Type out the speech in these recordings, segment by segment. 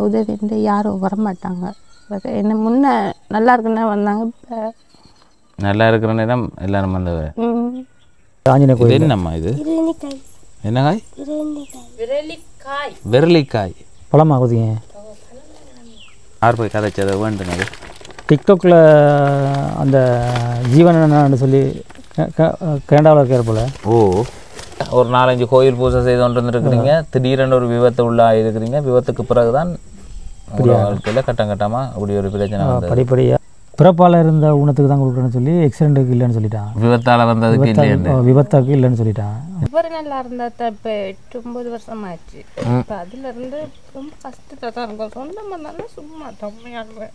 உதவி யாரும் வரமாட்டாங்க. என்ன முன்ன நல்லா இருக்குன்னா வந்தாங்க. இப்போ நல்லா இருக்கிற நேரம் எல்லாரும் வந்தவர். ஆஞ்சநேய கோயில் என்னம்மா இது? என்ன காய்? விரலிக்காய். பழமா குதிங்க. யார் போய் கதைச்சதை வேண்டுனது? டிக்டாக்ல அந்த ஜீவன் சொல்லி கேண்டாவில் இருக்கிற போல. ஓ, ஒரு 4-5 கோயில் பூஜை செய்து கொண்டு வந்துருக்குறீங்க. திடீரென்று ஒரு விபத்து உள்ளாக இருக்கிறீங்க. விபத்துக்கு பிறகுதான் வாழ்க்கையில் கட்டம் கட்டமாக அப்படி ஒரு பிரச்சனை வந்தது. படிப்படியாக பிறப்பால் இருந்த ஊனத்துக்கு தான் கொடுக்குறேன்னு சொல்லி ஆக்சிடென்ட்டுக்கு இல்லைன்னு சொல்லிட்டான். விபத்தால் வந்ததுக்கு விபத்தாக்கு இல்லைன்னு சொல்லிட்டான். இவர் நல்லா இருந்தா இப்போ 8-9 வருஷம் ஆச்சு. இப்போ அதுலேருந்து ரொம்ப கஷ்டத்தை தான் இருக்கும். சொந்தமாக இருந்தாலும் சும்மா தம்மையாக.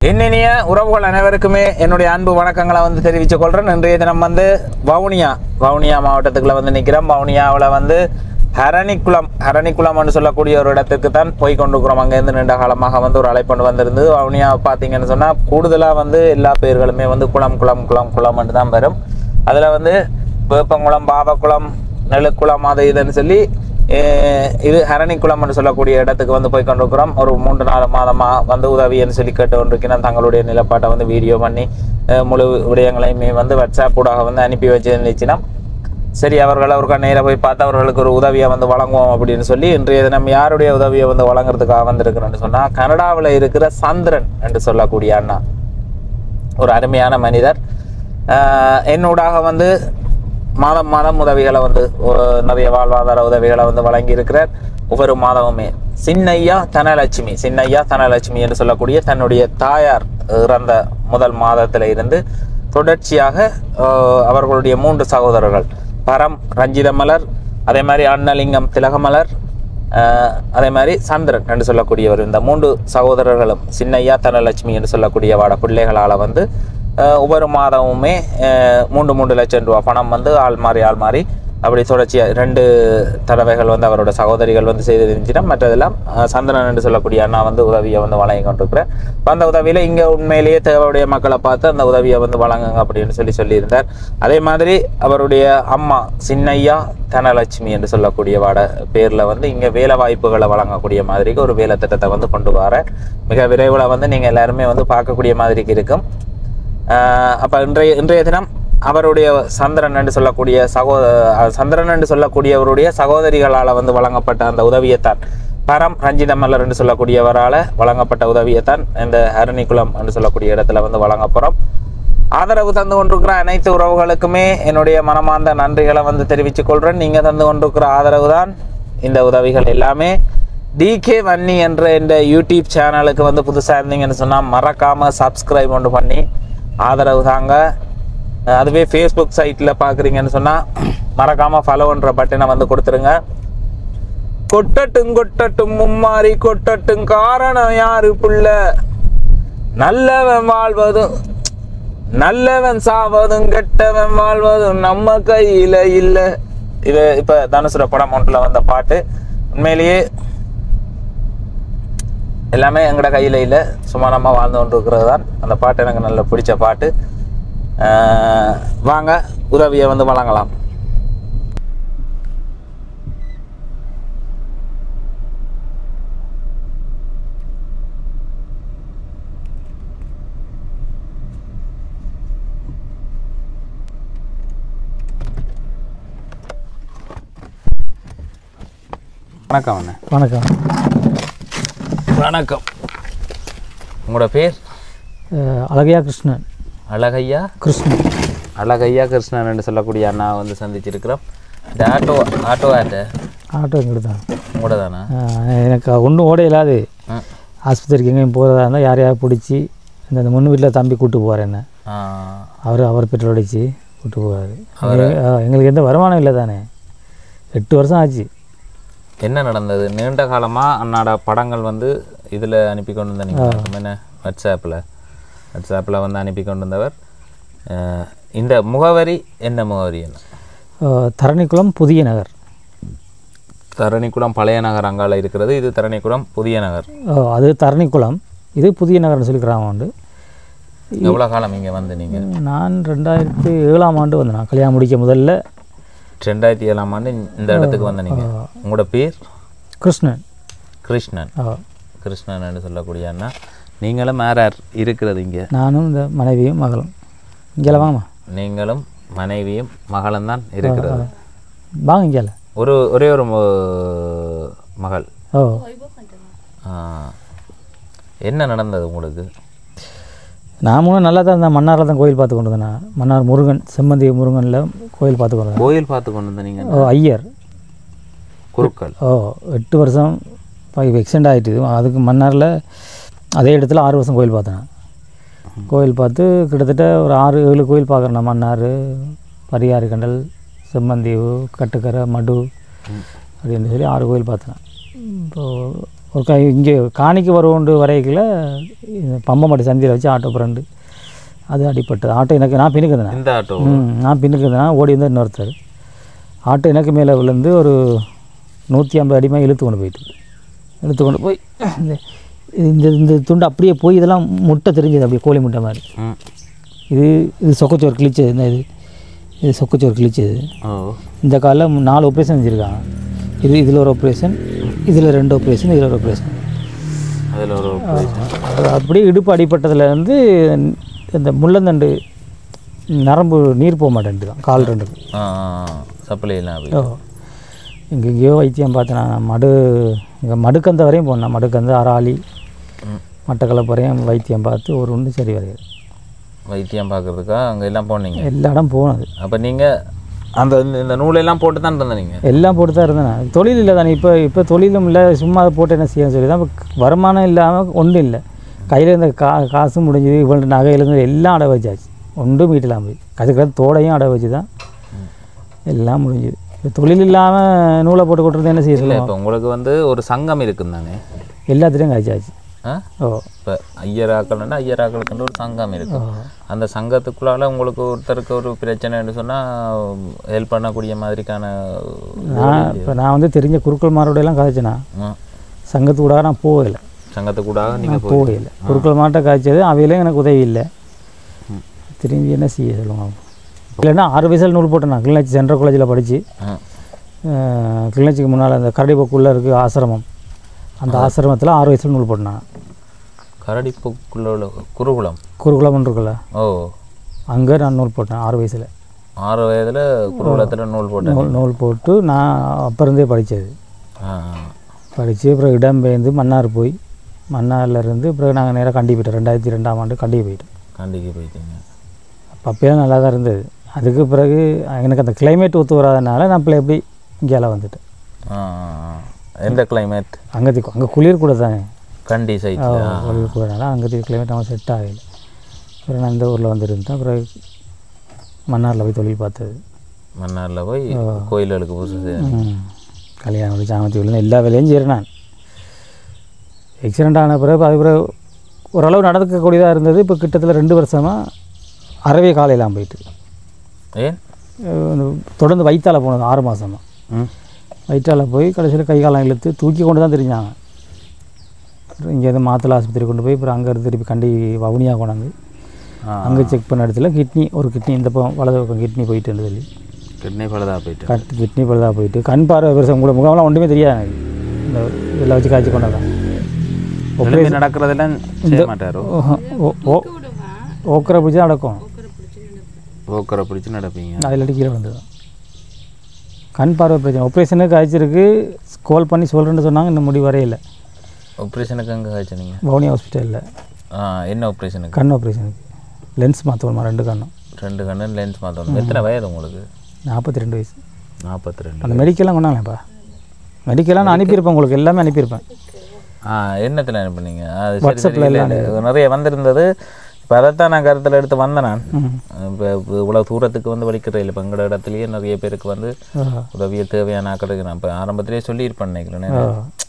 இனிய உறவுகள் அனைவருக்குமே என்னுடைய அன்பு வணக்கங்களை வந்து தெரிவித்துக் கொள்கிறேன். இன்றைய தினம் வந்து வவுனியா மாவட்டத்துக்குள்ள வந்து நிற்கிறோம். வவுனியாவில் வந்து ஹரணிக்குளம்னு சொல்லக்கூடிய ஒரு இடத்துக்கு தான் போய் கொண்டிருக்கிறோம். அங்கேருந்து நீண்ட காலமாக வந்து ஒரு அழைப்பு வந்திருந்தது. வவுனியாவை பார்த்தீங்கன்னு சொன்னால் கூடுதலாக வந்து எல்லா பேர்களுமே வந்து குளம்னு தான் வரும். அதில் வந்து வேப்பங்குளம், பாவக்குளம், நெழுக்குளம், அது இதுன்னு சொல்லி இது ஹரணிக்குளம்னு சொல்லக்கூடிய இடத்துக்கு வந்து போய் கொண்டிருக்கிறோம். ஒரு 3-4 மாதமாக வந்து உதவின்னு சொல்லி கேட்டு கொண்டிருக்கிறேன். தங்களுடைய நிலப்பாட்டை வந்து வீடியோ பண்ணி முழு விடயங்களையுமே வந்து வாட்ஸ்அப் ஊடாக வந்து அனுப்பி வச்சுருந்துச்சுன்னா சரி, அவர்களுக்கு நேராக போய் பார்த்து அவர்களுக்கு ஒரு உதவியை வந்து வழங்குவோம் அப்படின்னு சொல்லி இன்றைய தினம் யாருடைய உதவியை வந்து வழங்குறதுக்காக வந்திருக்கிறேன்னு சொன்னால் கனடாவில் இருக்கிற சந்திரன் என்று சொல்லக்கூடிய அண்ணா, ஒரு அருமையான மனிதர். என்னூடாக வந்து மாதம் உதவிகளை வந்து நிறைய வாழ்வாதார உதவிகளை வந்து வழங்கி இருக்கிறார். ஒவ்வொரு மாதமுமே சின்னையா தனலட்சுமி என்று சொல்லக்கூடிய தன்னுடைய தாயார் இறந்த முதல் மாதத்தில் இருந்து தொடர்ச்சியாக அவர்களுடைய 3 சகோதரர்கள் பரம், ரஞ்சிதமலர், அதே மாதிரி அன்னலிங்கம், திலகமலர், அதே மாதிரி சந்திரன் என்று சொல்லக்கூடியவர், இந்த 3 சகோதரர்களும் சின்னையா தனலட்சுமி என்று சொல்லக்கூடிய வாட பிள்ளைகளால் வந்து ஒவ்வொரு மாதமுமே 3 லட்சம் ரூபா பணம் வந்து ஆள் மாறி அப்படி தொடர்ச்சியாக 2 தடவைகள் வந்து அவரோட சகோதரிகள் வந்து செய்து இருந்துச்சுன்னா மற்றதெல்லாம் சந்திரன் என்று சொல்லக்கூடிய அண்ணா வந்து உதவியை வந்து வழங்கி கொண்டிருக்கிறேன். அந்த உதவியில் இங்கே உண்மையிலேயே தேவையுடைய மக்களை பார்த்து அந்த உதவியை வந்து வழங்குங்க அப்படின்னு சொல்லியிருந்தார். அதே மாதிரி அவருடைய அம்மா சின்னையா தனலட்சுமி என்று சொல்லக்கூடிய வாட பேரில் வந்து இங்கே வேலை வாய்ப்புகளை வழங்கக்கூடிய மாதிரிக்கு ஒரு வேலை திட்டத்தை வந்து கொண்டு வர மிக விரைவில் வந்து நீங்கள் எல்லாருமே வந்து பார்க்கக்கூடிய மாதிரிக்கு இருக்கும். அப்போ இன்றைய தினம் அவருடைய சந்திரன் என்று சொல்லக்கூடியவருடைய சகோதரிகளால் வந்து வழங்கப்பட்ட அந்த உதவியைத்தான், பரம், ரஞ்சிதமலர் என்று சொல்லக்கூடியவரால் வழங்கப்பட்ட உதவியைத்தான் இந்த ஹரணிக்குளம் என்று சொல்லக்கூடிய இடத்துல வந்து வழங்க போகிறோம். ஆதரவு தந்து கொண்டிருக்கிற அனைத்து உறவுகளுக்குமே என்னுடைய மனமார்ந்த நன்றிகளை வந்து தெரிவித்துக் கொள்கிறேன். நீங்கள் தந்து கொண்டிருக்கிற ஆதரவு தான் இந்த உதவிகள் எல்லாமே. டிகே வன்னி என்ற இந்த யூடியூப் சேனலுக்கு வந்து புதுசாக இருந்தீங்கன்னு சொன்னால் மறக்காமல் சப்ஸ்கிரைப் ஒன்று பண்ணி ஆதரவு தாங்க. அதுவே ஃபேஸ்புக் சைட்டில் பார்க்குறீங்கன்னு சொன்னால் மறக்காமல் ஃபாலோன்ற பட்டனை வந்து கொடுத்துருங்க. கொட்டட்டும் மும்மாறி கொட்டட்டும் காரணம் யாரு புள்ள, நல்லவன் சாவதும் கெட்டவன் வாழ்வதும் நம்ம கையில் இல்லை. இது இப்போ தனுசுர படம் ஒன்றில் வந்த பாட்டு. உண்மையிலேயே எல்லாமே எங்களோட கையில் இல்லை, சும்மா நம்ம வாழ்ந்து கொண்டு இருக்கிறது தான். அந்த பாட்டு எனக்கு நல்ல பிடிச்ச பாட்டு. வாங்க உதவியை வந்து வழங்கலாம். வணக்கம் அண்ணா. வணக்கம். உங்களோட பேர்? அழகையா கிருஷ்ணன். அழகையா கிருஷ்ணன் என்று சொல்லக்கூடிய அண்ணா வந்து சந்திச்சிருக்கிறோம். இந்த ஆட்டோ எங்களுக்கு தான். உங்களோட தானே? எனக்கு ஒன்றும் ஓட இல்லாது. ஆஸ்பத்திரிக்கு எங்கேயும் போகிறதா இருந்தால் யாரையாவது பிடிச்சி இந்த முன்னு வீட்டில் தம்பி கூப்பிட்டு போவார். என்ன அவர் பெட்ரோல் அடித்து கூப்பிட்டு போவார். எங்களுக்கு எந்த வருமானம் இல்லை தானே. 8 வருஷம் ஆச்சு. என்ன நடந்தது? நீண்ட காலமாக அண்ணாட படங்கள் வந்து இதில் அனுப்பி கொண்டு வந்தீங்க. என்ன வாட்ஸ்அப்பில் வந்து அனுப்பி கொண்டு வந்தவர். இந்த முகவரி என்ன முகவரி? என்ன? தரணிக்குளம் புதிய நகர். தரணிக்குளம் பழைய நகர் அங்கால இருக்கிறது. இது தரணிக்குளம் புதிய நகர். அது தரணிக்குளம், இது புதிய நகர்னு சொல்லி கிராமம் உண்டு. எவ்வளோ காலம் இங்கே வந்து நீங்கள்? நான் 2007ஆம் ஆண்டு வந்தேன். நான் கல்யாணம் முடிக்க முதல்ல 2007ஆம் ஆண்டு இந்த இடத்துக்கு வந்த நீங்கள். உங்களோட பேர்? கிருஷ்ணன். கிருஷ்ணன் ஓ கிருஷ்ணன் சொல்லக்கூடிய அண்ணா. நீங்களும் யார் இருக்கிறது இங்கே? நானும் இந்த மனைவியும் மகளும். இங்கே வாங்கம்மா. நீங்களும் மனைவியும் மகளும் தான் இருக்கிறது. வாங்க இங்கே. ஒரே ஒரு மகள். ஓ என்ன நடந்தது உங்களுக்கு? நான் நல்லா தான் இருந்தேன். மன்னாரில் தான் கோயில் பார்த்து கொண்டு வந்தேன். மன்னார் முருகன் செம்மந்தி முருகனில் கோயில் பார்த்து கொண்டு வந்தேன். கோயில் பார்த்து கொண்டு வந்தேன் நீங்கள்? ஓ ஐயர் குருக்கள். ஓ 8 வருஷம் இப்போ எக்ஸ்டெண்ட் ஆகிட்டு. அதுக்கு மன்னாரில் அதே இடத்துல 6 வருஷம் கோயில் பார்த்தேன். கோயில் பார்த்து கிட்டத்தட்ட ஒரு 6-7 கோயில் பார்க்குறேன். மன்னார், பரியாறு கண்டல், செம்மந்தீவு, கட்டுக்கரை, மடு அப்படின்னு சொல்லி 6 கோயில் பார்த்தேன். இப்போது ஒரு இங்கே காணிக்கு வருவோண்டு வரைக்கில் பம்பமாட்டி சந்தியில் வச்சு ஆட்டோ ஃப்ரெண்டு அது அடிப்பட்டது. ஆட்டோ எனக்கு நான் பின்னுக்குதுண்ணா. இந்த ஆட்டோ நான் பின்னுக்குதுண்ணா. ஓடி வந்து இன்னொருத்தர் ஆட்டோ எனக்கு மேலே விழுந்து ஒரு 150 அடிமாக இழுத்து கொண்டு போய் இந்த துண்டு அப்படியே போய் இதெல்லாம் முட்டை தெரிஞ்சது. அப்படியே கோழி முட்டை மாதிரி. இது சொக்கச்சோறு கிழிச்சது. இது சொக்கச்சோறு கிழிச்சது. இந்த காலில் 4 ஆப்ரேஷன் செஞ்சுருக்காங்க. இதில் ஒரு ஆப்ரேஷன், இதில் 2 ஆப்ரேஷன், இதில் ஒரு ஆப்ரேஷன். அதில் ஒரு அப்படியே இடுப்பு அடிப்பட்டதுலேருந்து இந்த முள்ளந்தண்டு நரம்பு நீர் போக மாட்டேன்ட்டு தான் கால் 2 சப்ளைலாம். எங்கெங்கேயோ வைத்தியம் பார்த்தேன். நான் இங்கே மடுக்கந்த வரையும் போனேன். மடுக்கந்த, அராலி, மட்டக்களப்பு வரையும் வைத்தியம் பார்த்து ஒரு ஒன்று சரி வரையாது. வைத்தியம் பார்க்குறதுக்காக அங்கே எல்லாம் போனீங்க? எல்லா இடம் போனது. அப்போ நீங்கள் அந்த இந்த நூலெல்லாம் போட்டு தான் இருந்தீங்க? எல்லாம் போட்டு தான் இருந்தேன். தொழில் இல்லை தானே. இப்போ தொழிலும் இல்லை. சும்மா அதை போட்டு என்ன செய்ய சொல்லி தான். வருமானம் இல்லாமல் ஒன்றும் இல்லை. கையில் இருந்த காசும் முடிஞ்சுது. இவ்வளோ நகையிலேருந்து எல்லாம் அடை வச்சாச்சு. ஒன்றும் வீட்டெலாம் போய் அதுக்கு தோடையும் அடை வச்சு தான் எல்லாம் முடிஞ்சுது. இப்போ தொழில் இல்லாமல் நூலை போட்டு கொட்டுறது என்ன செய்ய சொல்லுங்கள்? இப்போ உங்களுக்கு ஒரு சங்கம் இருக்குன்னு தானே? எல்லாத்துலேயும் காய்ச்சாச்சு. ஓ இப்போ ஐயராக்கள்னா ஐயராக்களுக்குன்ற ஒரு சங்கம் இருக்கு. அந்த சங்கத்துக்குள்ளால உங்களுக்கு ஒருத்தருக்கு ஒரு பிரச்சனைன்னு சொன்னால் ஹெல்ப் பண்ணக்கூடிய மாதிரிக்கான நான் தெரிஞ்ச குருக்கள்மாரோடையெல்லாம் காய்ச்சினா சங்கத்துக்கூடாக நான் போகலை. சங்கத்துக்கூடாக நீங்கள் போகலை. குருக்கள் மாட்ட காய்ச்சது அவையிலையும் எனக்கு உதவி இல்லை. திரும்பி என்ன செய்ய சொல்லுவாங்க? இல்லைன்னா 6 வயசில் நூல் போட்டேன். நான் கிளிநொச்சி சென்ட்ரல் காலேஜில் படித்து கிளிநொச்சிக்கு முன்னால் அந்த கரடிப்போக்குள்ளே இருக்குது ஆசிரமம். அந்த ஆசிரமத்தில் 6 வயசில் நூல் போட்டேன். கரடிப்போக்குள்ள குருகுலம் இருக்குல்ல? ஓ அங்கே நான் நூல் போட்டேன் 6 வயசில். 6 வயதில் குருகுலத்தில் நூல் போட்டு நான் அப்போ இருந்தே படித்தது. படித்து அப்புறம் இடம்பெயர்ந்து மன்னார் போய் மன்னார்லேருந்து அப்புறம் நாங்கள் நேராக கண்டி போயிட்டோம். 2002ஆம் ஆண்டு கண்டிக்கு போயிட்டீங்க? அப்போயே நல்லா தான் இருந்தது. அதுக்கு பிறகு எனக்கு அந்த கிளைமேட் ஒத்து வராதனால நான் இப்போ எப்படி இங்கேலாம் வந்துட்டேன். எந்த கிளைமேட்? அங்கே குளிர் கூட தானே. கண்டி சைட் குளிர் கூடனால அங்கே கிளைமேட் அவங்க செட் ஆகலை. அப்புறம் நான் இந்த ஊரில் வந்துருந்தேன். அப்புறம் மன்னாரில் போய் தொழில் பார்த்தது. மன்னாரில் போய் கோயில்களுக்கு புதுசு கல்யாணம் சாமத்தி விழுந்து எல்லா வேலையும் செய்கிறேன். நான் ஆக்சிடெண்ட் ஆன பிறகு அது பிறகு ஓரளவு நடக்கக்கூடியதாக இருந்தது. இப்போ கிட்டத்தட்ட 2 வருஷமாக அறவே காலையெல்லாம் போயிட்டு தொடர்ந்து வயிற்றால போனது 6 மாதமாக. வயிற்றால போய் கடைசியில் கை காலம் இழுத்து தூக்கி கொண்டு தான் தெரிஞ்சாங்க. இங்கேருந்து மாத்தளை ஆஸ்பத்திரி கொண்டு போய் அப்புறம் அங்கேருந்து திருப்பி கண்டி வவுனியாக கொண்டாந்து அங்கே செக் பண்ண இடத்துல ஒரு கிட்னி இந்த பக்கம் வலது பக்கம் கிட்னி போயிட்டு சொல்லி கிட்னி பழுதாக போயிட்டு கண் பார்வை பெருசாக உங்களோட முகம்லாம் ஒன்றுமே தெரியாது. இந்த இதெல்லாம் வச்சு காய்ச்சி கொண்டாதான் நடக்கிறதெல்லாம் ஓக்கரை பிடிச்சி தான் நடக்கும். ஓக்கரை பிடிச்சி நடப்பீங்க. அதில் கீழே வந்துடும். கண் பார்வை பிரச்சனை. ஆப்ரேஷனுக்கு காய்ச்சிருக்கு. கால் பண்ணி சொல்கிறேன்னு சொன்னாங்க. இன்னும் முடிவு வரையில்லை. ஆப்ரேஷனுக்கு அங்கே காய்ச்சினீங்க? வவுனியா ஹாஸ்பிட்டலில். என்ன ஆப்ரேஷனுக்கு? கண் ஆப்ரேஷனுக்கு. லென்ஸ் மாற்றணுமா? 2 கண்ணும் லென்ஸ் மாற்றணும். எத்தனை வயது உங்களுக்கு? 42 வயசு. 42. அந்த மெடிக்கல்லாம் கொண்டாங்களேப்பா. மெடிக்கல்லாம் நான் அனுப்பியிருப்பேன். உங்களுக்கு எல்லாமே அனுப்பியிருப்பேன். என்னத்தில் அனுப்புனீங்க? வாட்ஸ்அப்பில் எல்லாம் நிறைய வந்திருந்தது. இப்போ அதைத்தான் நான் கருத்தில் எடுத்து வந்தேன். நான் இப்போ இவ்வளோ தூரத்துக்கு படிக்கிறேன். இப்போ எங்களோட இடத்துலையே நிறைய பேருக்கு உதவியை தேவையான ஆக்களுக்கு நான் இப்போ ஆரம்பத்திலேயே சொல்லியிருப்பேன் நினைக்கிறேன்.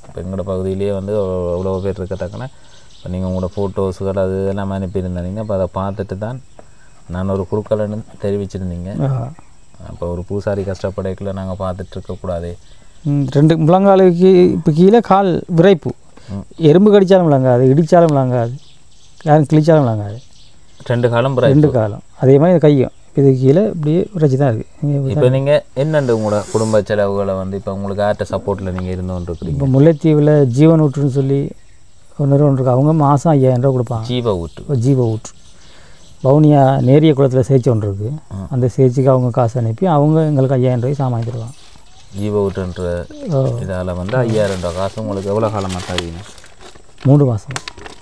இப்போ எங்களோட பகுதியிலேயே அவ்வளோ பேர் இருக்கத்தக்கன இப்போ நீங்கள் உங்களோட ஃபோட்டோஸுகள் அது எல்லாம் அனுப்பியிருந்தீங்க. இப்போ அதை பார்த்துட்டு தான் நான் ஒரு குறுக்கலன்னு தெரிவிச்சிருந்தீங்க. அப்போ ஒரு பூசாரி கஷ்டப்படைக்குள்ள நாங்கள் பார்த்துட்டு இருக்கக்கூடாது. 2 முழங்காலுக்கு இப்போ கீழே கால் விரைப்பு. எறும்பு கடித்தாலும் விளங்காது, இடித்தாலும் விளங்காது, யாரும் கிழிச்சாலும் விளங்காது. 2 காலம் 2 காலம். அதே மாதிரி கையும் இது கீழே இப்படியே பிரச்சனை தான் இருக்குது. இப்போ நீங்கள் என்னண்டு உங்களோட குடும்ப செலவுகளை வந்து இப்போ உங்களுக்கு ஆர்ட்ட சப்போர்ட்டில் நீங்கள் இருந்து கொண்டு இருக்கிறீங்க? இப்போ முல்லைத்தீவில் ஜீவன் ஊற்றுன்னு சொல்லி ஒரு நிறுவனம் இருக்குது. அவங்க மாதம் 5000 ரூபா கொடுப்பாங்க. ஜீவ ஊற்று வவுனியா நேரிய குளத்தில் சேர்ச்சி ஒன்று இருக்குது. அந்த சேர்ச்சிக்கு அவங்க காசு அனுப்பி அவங்க எங்களுக்கு 5000 ரூபாய் சாமான் தருவாங்க. ஜீவ ஊற்றுன்ற இதால் வந்து 5000 ரூபா காசு உங்களுக்கு எவ்வளோ காலமாக தருவீங்க? 3 மாதம்.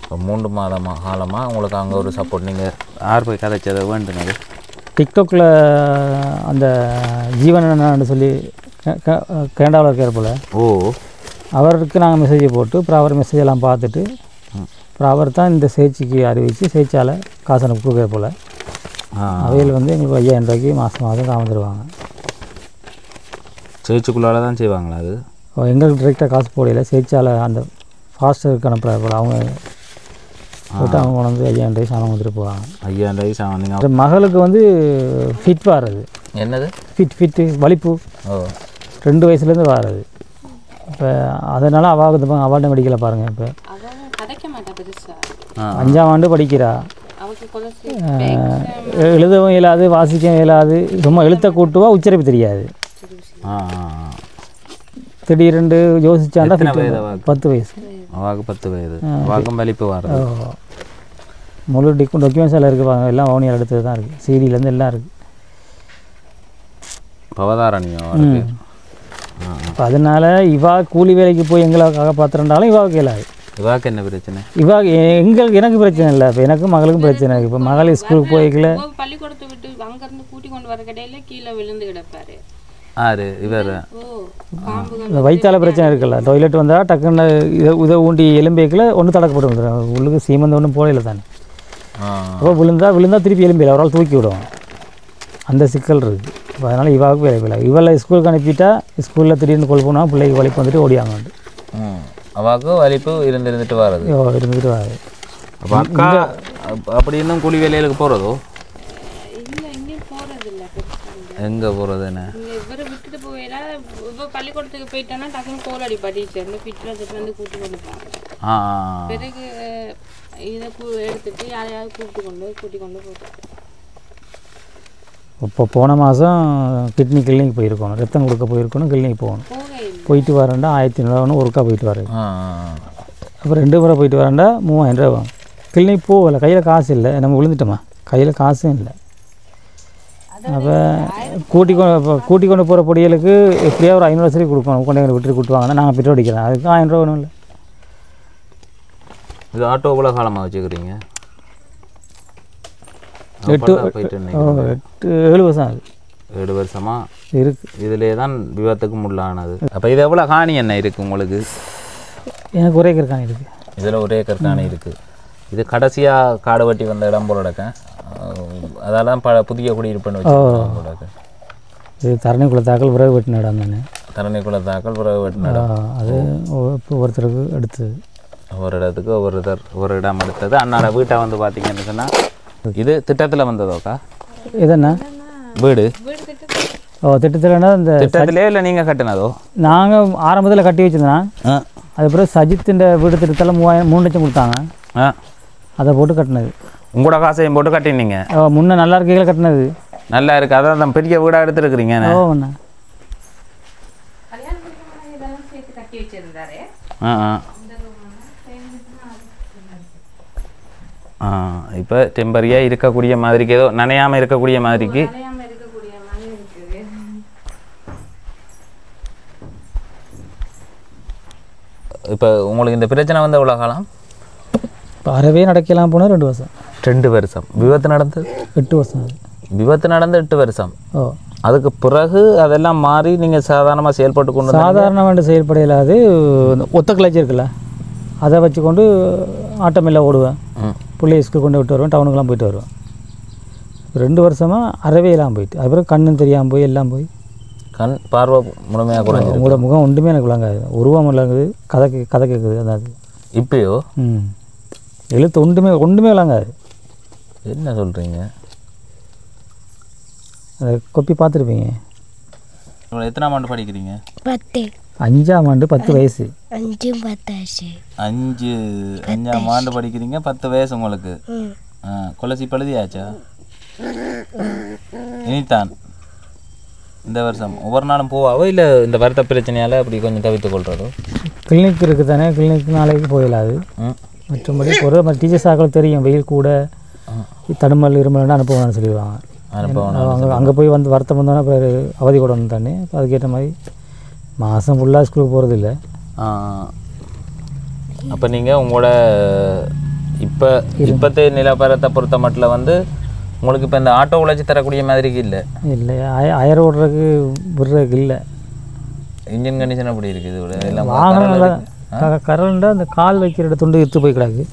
இப்போ 3 மாதமாக காலமாக உங்களுக்கு அங்கே ஒரு சப்போர்ட். நீங்கள் யார் போய் கதைச்சதை வேண்டுனது? டிக்டாக்ல அந்த ஜீவன் சொல்லி கேண்டாவில் இருக்கிற போல் அவருக்கு நாங்கள் மெசேஜை போட்டு அப்புறம் அவர் மெசேஜெல்லாம் பார்த்துட்டு அப்புறம் அவர் தான் இந்த சேர்ச்சிக்கு அறிவித்து சேர்ச்சால் காசு அனுப்பி கொடுக்குற போல் அவையில் வந்து எங்களுக்கு 5000 ரூபாய்க்கு மாதம் மாதம் காம தருவாங்க. சேர்ச்சிக்குள்ளால தான் செய்வாங்களா அது? எங்களுக்கு டிரெக்டாக காசு போடையில் சேர்ச்சால் அந்த ஃபாஸ்டருக்கு அனுப்புகிற போல் அவங்க போட்டு அவங்க கொண்டு வந்து 5000 ரூபாய் சாமான் வந்துட்டு போவாங்க. 5000 ரூபாய் சாமான். நீங்கள் மகளுக்கு வந்து ஃபிட் வாரது. என்னது ஃபிட்டு வலிப்பு 2 வயசுலேருந்து வாரது. இப்போ அதனால் அவாட்ட மெடிக்கலை பாருங்கள். இப்போ 5ஆம் ஆண்டு படிக்கிறா. எழுதவும் இயலாது, வாசிக்கவும் இயலாது, சும்மா எழுத்த கூட்டுவா, உச்சரிப்பு தெரியாது. திடீரென்று யோசிச்சாண்டா 10 வயசு. அவாக்கு 10 வயது. அவாக்கும் வலிப்பு வாரது. முழு டாக்குமெண்ட்ஸ் எல்லாம் இருக்குது. எல்லாம் வவுனியால் எடுத்தது தான் இருக்குது. சிடியிலேருந்து எல்லாம் இருக்குது. பவதாரணியோ. இப்போ அதனால் இவா கூலி வேலைக்கு போய் எங்களுக்காக பார்த்துருந்தாலும் இவாவுக்கு இயலாது. இவாக்கு என்ன பிரச்சனை? எனக்கு பிரச்சனை இல்லை. இப்போ எனக்கும் மகளுக்கும் பிரச்சனை இருக்குது. இப்போ மகள் ஸ்கூலுக்கு போய்க்கல பள்ளிக்கூடத்தை விட்டு அங்கேருந்து கூட்டி கொண்டு வர கடையில் கீழே விழுந்து கிடப்பாரு. இவர் இந்த வயிற்றால பிரச்சனை இருக்குல்ல. டாய்லெட் வந்தால் டக்குன்னு இதை ஊண்டி எலும்பேக்கில் ஒன்று தடக்கப்பட்டு வந்துடும். உள்ளுக்கு சீமந்த ஒன்றும் போடையில் தானே. அப்போ விழுந்தா திருப்பி எலும்பியில் அவரால் தூக்கி விடுவோம். அந்த சிக்கல் இருக்குது. இப்போ அதனால் இவாவுக்கு வேலை இல்லை. இவளை ஸ்கூலுக்கு அனுப்பிட்டா ஸ்கூலில் திடீர்னு கொல் போனால் பிள்ளைக்கு வலிப்பு வந்துட்டு ஓடியாங்க. அவாவுக்கு வலிப்பு இருந்துட்டு வராது. இருந்துட்டு வராது. அப்போ அக்கா அப்படி இன்னும் கூலி வேலைகளுக்கு போகிறதோ? எங்கே போகிறது? என்ன இவரை விட்டுட்டு போயிடா. இப்போ பள்ளிக்கூடத்துக்கு போயிட்டோன்னா டக்குன்னு கோல் அடிப்பா டீச்சர்னு ஃபிட்னஸ்லேருந்து கூட்டி கொண்டு போவாங்க. பிறகு இதை எடுத்துட்டு யாரையாவது கூட்டி கொண்டு போட்டு இப்போ போன மாதம் கிட்னி கிளினிக் போயிருக்கணும். ரத்தம் கொடுக்க போயிருக்கணும். கிளினிக் போகணும். போயிட்டு வரேன்டா 1500 ஒருக்கா போயிட்டு வரேன். அப்புறம் 2 முறை போயிட்டு வரேன்டா 3000 ரூபா. கிளினிக் போகலை. கையில் காசு இல்லை. நம்ம விழுந்துட்டோமா, கையில் காசும் இல்லை. அப்போ கூட்டி கொண்டு போகிற பொடியலுக்கு எப்படியா ஒரு 500 சரி கொடுக்கணும். கொண்டு விட்டு கூட்டுவாங்கன்னா நாங்கள் பெட்ரோல் அடிக்கிறோம். அதுக்கு 1000 ரூபா வேணும் இல்லை. இது ஆட்டோ எவ்வளோ காலமாக வச்சுக்கிறீங்க? 7 வருஷம் ஆகுது. 7 வருஷமா இருக்குது. இதிலே தான் விபத்துக்கு முள்ளானது. அப்போ இது எவ்வளோ காணி என்ன இருக்குது உங்களுக்கு? எனக்கு 1 ஏக்கர் காணி இருக்குது. இதில் 1 ஏக்கர் காணி இருக்குது. இது கடைசியாக காடு வெட்டி வந்த இடம் போல இருக்க. அதெல்லாம் புதிய குடியிருப்புன்னு வச்சு. இது தரணி குளத்தாக்கல் விறகு வெட்டின இடம் தானே. தரணி குளத்தாக்கல் விறகு வெட்டின இடம். அது ஒவ்வொருத்தருக்கு எடுத்தது. ஒவ்வொரு இடத்துக்கு ஒரு இடம் எடுத்தது. அண்ணாட வீட்டை வந்து பார்த்தீங்கன்னு சொன்னால் இது திட்டத்தில் வந்ததோக்கா? இதென்ன வீடு? திட்டத்தில்னா இந்த திட்டத்திலே இல்லை நீங்கள் கட்டினதோ? நாங்கள் ஆரம்பத்தில் கட்டி வச்சுருந்தோம். அதுக்கப்புறம் சஜித்தின் வீடு திட்டத்தில் 3 லட்சம் கொடுத்தாங்க. அதை போட்டு கட்டினது. உங்களோட காசையும் போட்டு கட்டினீங்க? முன்னே நல்லா இருக்கையில் கட்டினது. நல்லா இருக்குது. அதான் அந்த பெரிய வீடாக எடுத்துருக்குறீங்க. இப்போ டெம்பரியாக இருக்கக்கூடிய மாதிரிக்கு ஏதோ நனையாமல் இருக்கக்கூடிய மாதிரிக்கு. இப்போ உங்களுக்கு இந்த பிரச்சனை வந்து எவ்வளோ காலம்? இப்போ அறவே நடக்கலாம் போனால் 2 வருஷம். 2 வருஷம். விபத்து நடந்து 8 வருஷம். விபத்து நடந்து 8 வருஷம். அதுக்கு பிறகு அதெல்லாம் மாறி நீங்கள் சாதாரணமாக செயல்பட்டு கொண்டு சாதாரணமாக செயல்பட இல்லாது ஒத்த கிளச்சி இருக்குல்ல, அதை வச்சுக்கொண்டு ஆட்டோமில்ல ஓடுவேன். பிள்ளைய ஸ்கூல் கொண்டு விட்டு வருவேன். டவுனுக்கெலாம் போயிட்டு வருவேன். 2 வருஷமாக அறவே எல்லாம் போயிட்டு அதுக்கப்புறம் கண்ணும் தெரியாமல் போய் எல்லாம் போய் கண் பார்வை முழுமையாக கூட உங்களோட முகம் ஒன்றுமே எனக்கு விளங்காது. உருவம் விளங்குது, கதை கேட்குது. அதாவது இப்போயோ எழுத்து ஒன்றுமே விளங்காது. என்ன சொல்கிறீங்க? அதை கொப்பி பார்த்துருப்பீங்க. எத்தனாம் ஆண்டு படிக்கிறீங்க? 10. 5ஆம் ஆண்டு 10 வயசு. 5ஆம் ஆண்டு படிக்கிறீங்க. 10 வயசு உங்களுக்கு. கொலசி பழுதியாச்சா? இனித்தான் இந்த வருஷம் ஒவ்வொரு நாளும் போவாவோ இல்லை இந்த வருத்த பிரச்சனையால் அப்படி கொஞ்சம் தவிர்த்து கொள்றதோ? கிளினிக் இருக்குது தானே, கிளினிக் நாளைக்கு போயிடாது. மற்றபடி ஒரு டீச்சர்ஸ் ஆக்கள் தெரியும், வெயில் கூட தடுமல் இருமல்னா அனுப்புவான்னு சொல்லிடுவாங்க. அங்கே போய் வந்து வருத்தம் வந்தோன்னா இப்போ அவதி கூட வந்து தானே, இப்போ அதுக்கேற்ற மாதிரி மாதம் ஃபுல்லாக ஸ்கூலுக்கு போகிறது இல்லை. அப்போ நீங்கள் உங்களோட இப்போத்தைய நிலவரத்தை பொறுத்த மட்டும் வந்து உங்களுக்கு இப்போ இந்த ஆட்டோ உழைச்சி தரக்கூடிய மாதிரிக்கு இல்லை இல்லை அயர் ஓடுறதுக்கு விடுறதுக்கு இல்லை. இன்ஜின் கண்டிஷன் அப்படி இருக்குது எல்லாம் வாகனம் கரண்டா அந்த கால் வைக்கிற இடத்துண்டு எடுத்து போய் கிடக்கு.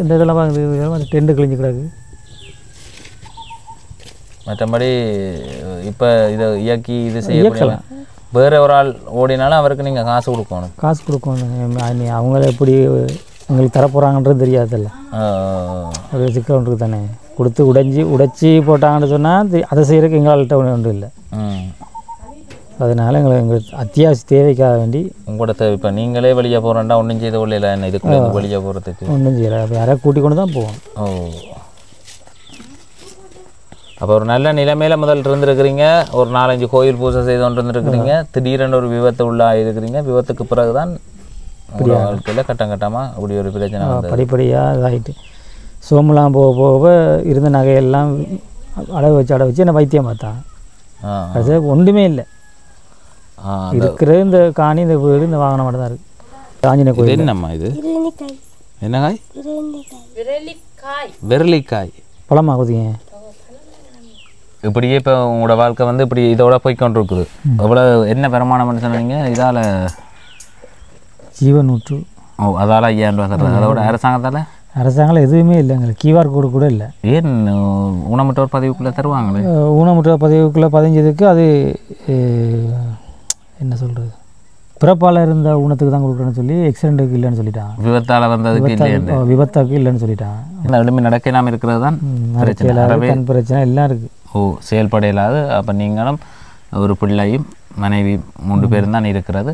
இந்த இதெல்லாம் டெண்டு கிழிஞ்சு கிடக்கு. மற்றபடி இப்போ இதை இயக்கி இது செய்யக்கூடிய வேறு ஒரு ஆள் ஓடினாலும் அவருக்கு நீங்கள் காசு கொடுக்கணும். அவங்கள எப்படி எங்களுக்கு தரப்போகிறாங்கன்றது தெரியாதுல்ல, ஒரு சிக்கல் ஒன்று தானே. கொடுத்து உடைச்சி போட்டாங்கன்னு சொன்னால் அதை செய்கிறதுக்கு எங்கள்கிட்ட ஒன்றும் இல்லை. அதனால் எங்களுக்கு அத்தியாவசிய தேவைக்காக வேண்டி உங்களோட தேவை. இப்போ நீங்களே வெளியே போகிறேன்டா ஒன்றும் செய்த கொள்ளையில என்ன இதுக்குள்ளே வெளியே போகிறதுக்கு ஒன்றும் செய்யலை. அப்போ யாராவது கூட்டி கொண்டு தான் போவோம். அப்போ ஒரு நல்ல நிலைமையில் முதல் இருந்துருக்கிறீங்க, ஒரு 4-5 கோயில் பூஜை செய்து கொண்டு இருந்துருக்கிறீங்க, திடீரென்று ஒரு விபத்து உள்ளாக இருக்கிறீங்க. விபத்துக்கு பிறகு தான் வாழ்க்கையில் கட்டமாக அப்படி ஒரு பிரச்சனை படிப்படியாக இதாகிட்டு சோம்பலாம் போக போக இருந்த நகையெல்லாம் அடை வச்சு என்ன வைத்தியம் பார்த்தான். அது ஒன்றுமே இல்லை. இருக்கிற இந்த காணி, இந்த வீடு, இந்த வாகனம் மட்டும் தான் இருக்குது. ஆஞ்சநேய கோயில். என்னம்மா இது? என்ன காய்? விரலிக்காய். பழமா குதிங்க. இப்படியே இப்போ உங்களோட வாழ்க்கை வந்து இப்படி இதோட போய்கொண்டு இருக்குது. எவ்வளோ என்ன வருமானம்னு சொன்னீங்க? இதால் ஜீவநூற்று. அதால் 5000 ரூபா தர்றது. அதோட அரசாங்கத்தில் எதுவுமே இல்லை. எங்களுக்கு கியூஆர் கோடு கூட இல்லை. ஏன் ஊனமுற்றோர் பதிவுக்குள்ளே தருவாங்களே? ஊனமுற்றோர் பதிவுக்குள்ளே பதிஞ்சதுக்கு அது என்ன சொல்கிறது, பிறப்பால் இருந்த ஊனத்துக்கு தான் கொடுக்குறேன்னு சொல்லி எக்ஸிடென்ட்டுக்கு இல்லைன்னு சொல்லிட்டான். விபத்தால் வந்ததுக்கு விபத்தாக்கு இல்லைன்னு சொல்லிட்டான். எளிமை நடக்கலாம் இருக்கிறது தான் பிரச்சனை எல்லாம் இருக்குது. செயல்பட இல்லாது. அப்போ நீங்களும் ஒரு பிள்ளையும் மனைவி 3 பேரும் தான் இருக்கிறது.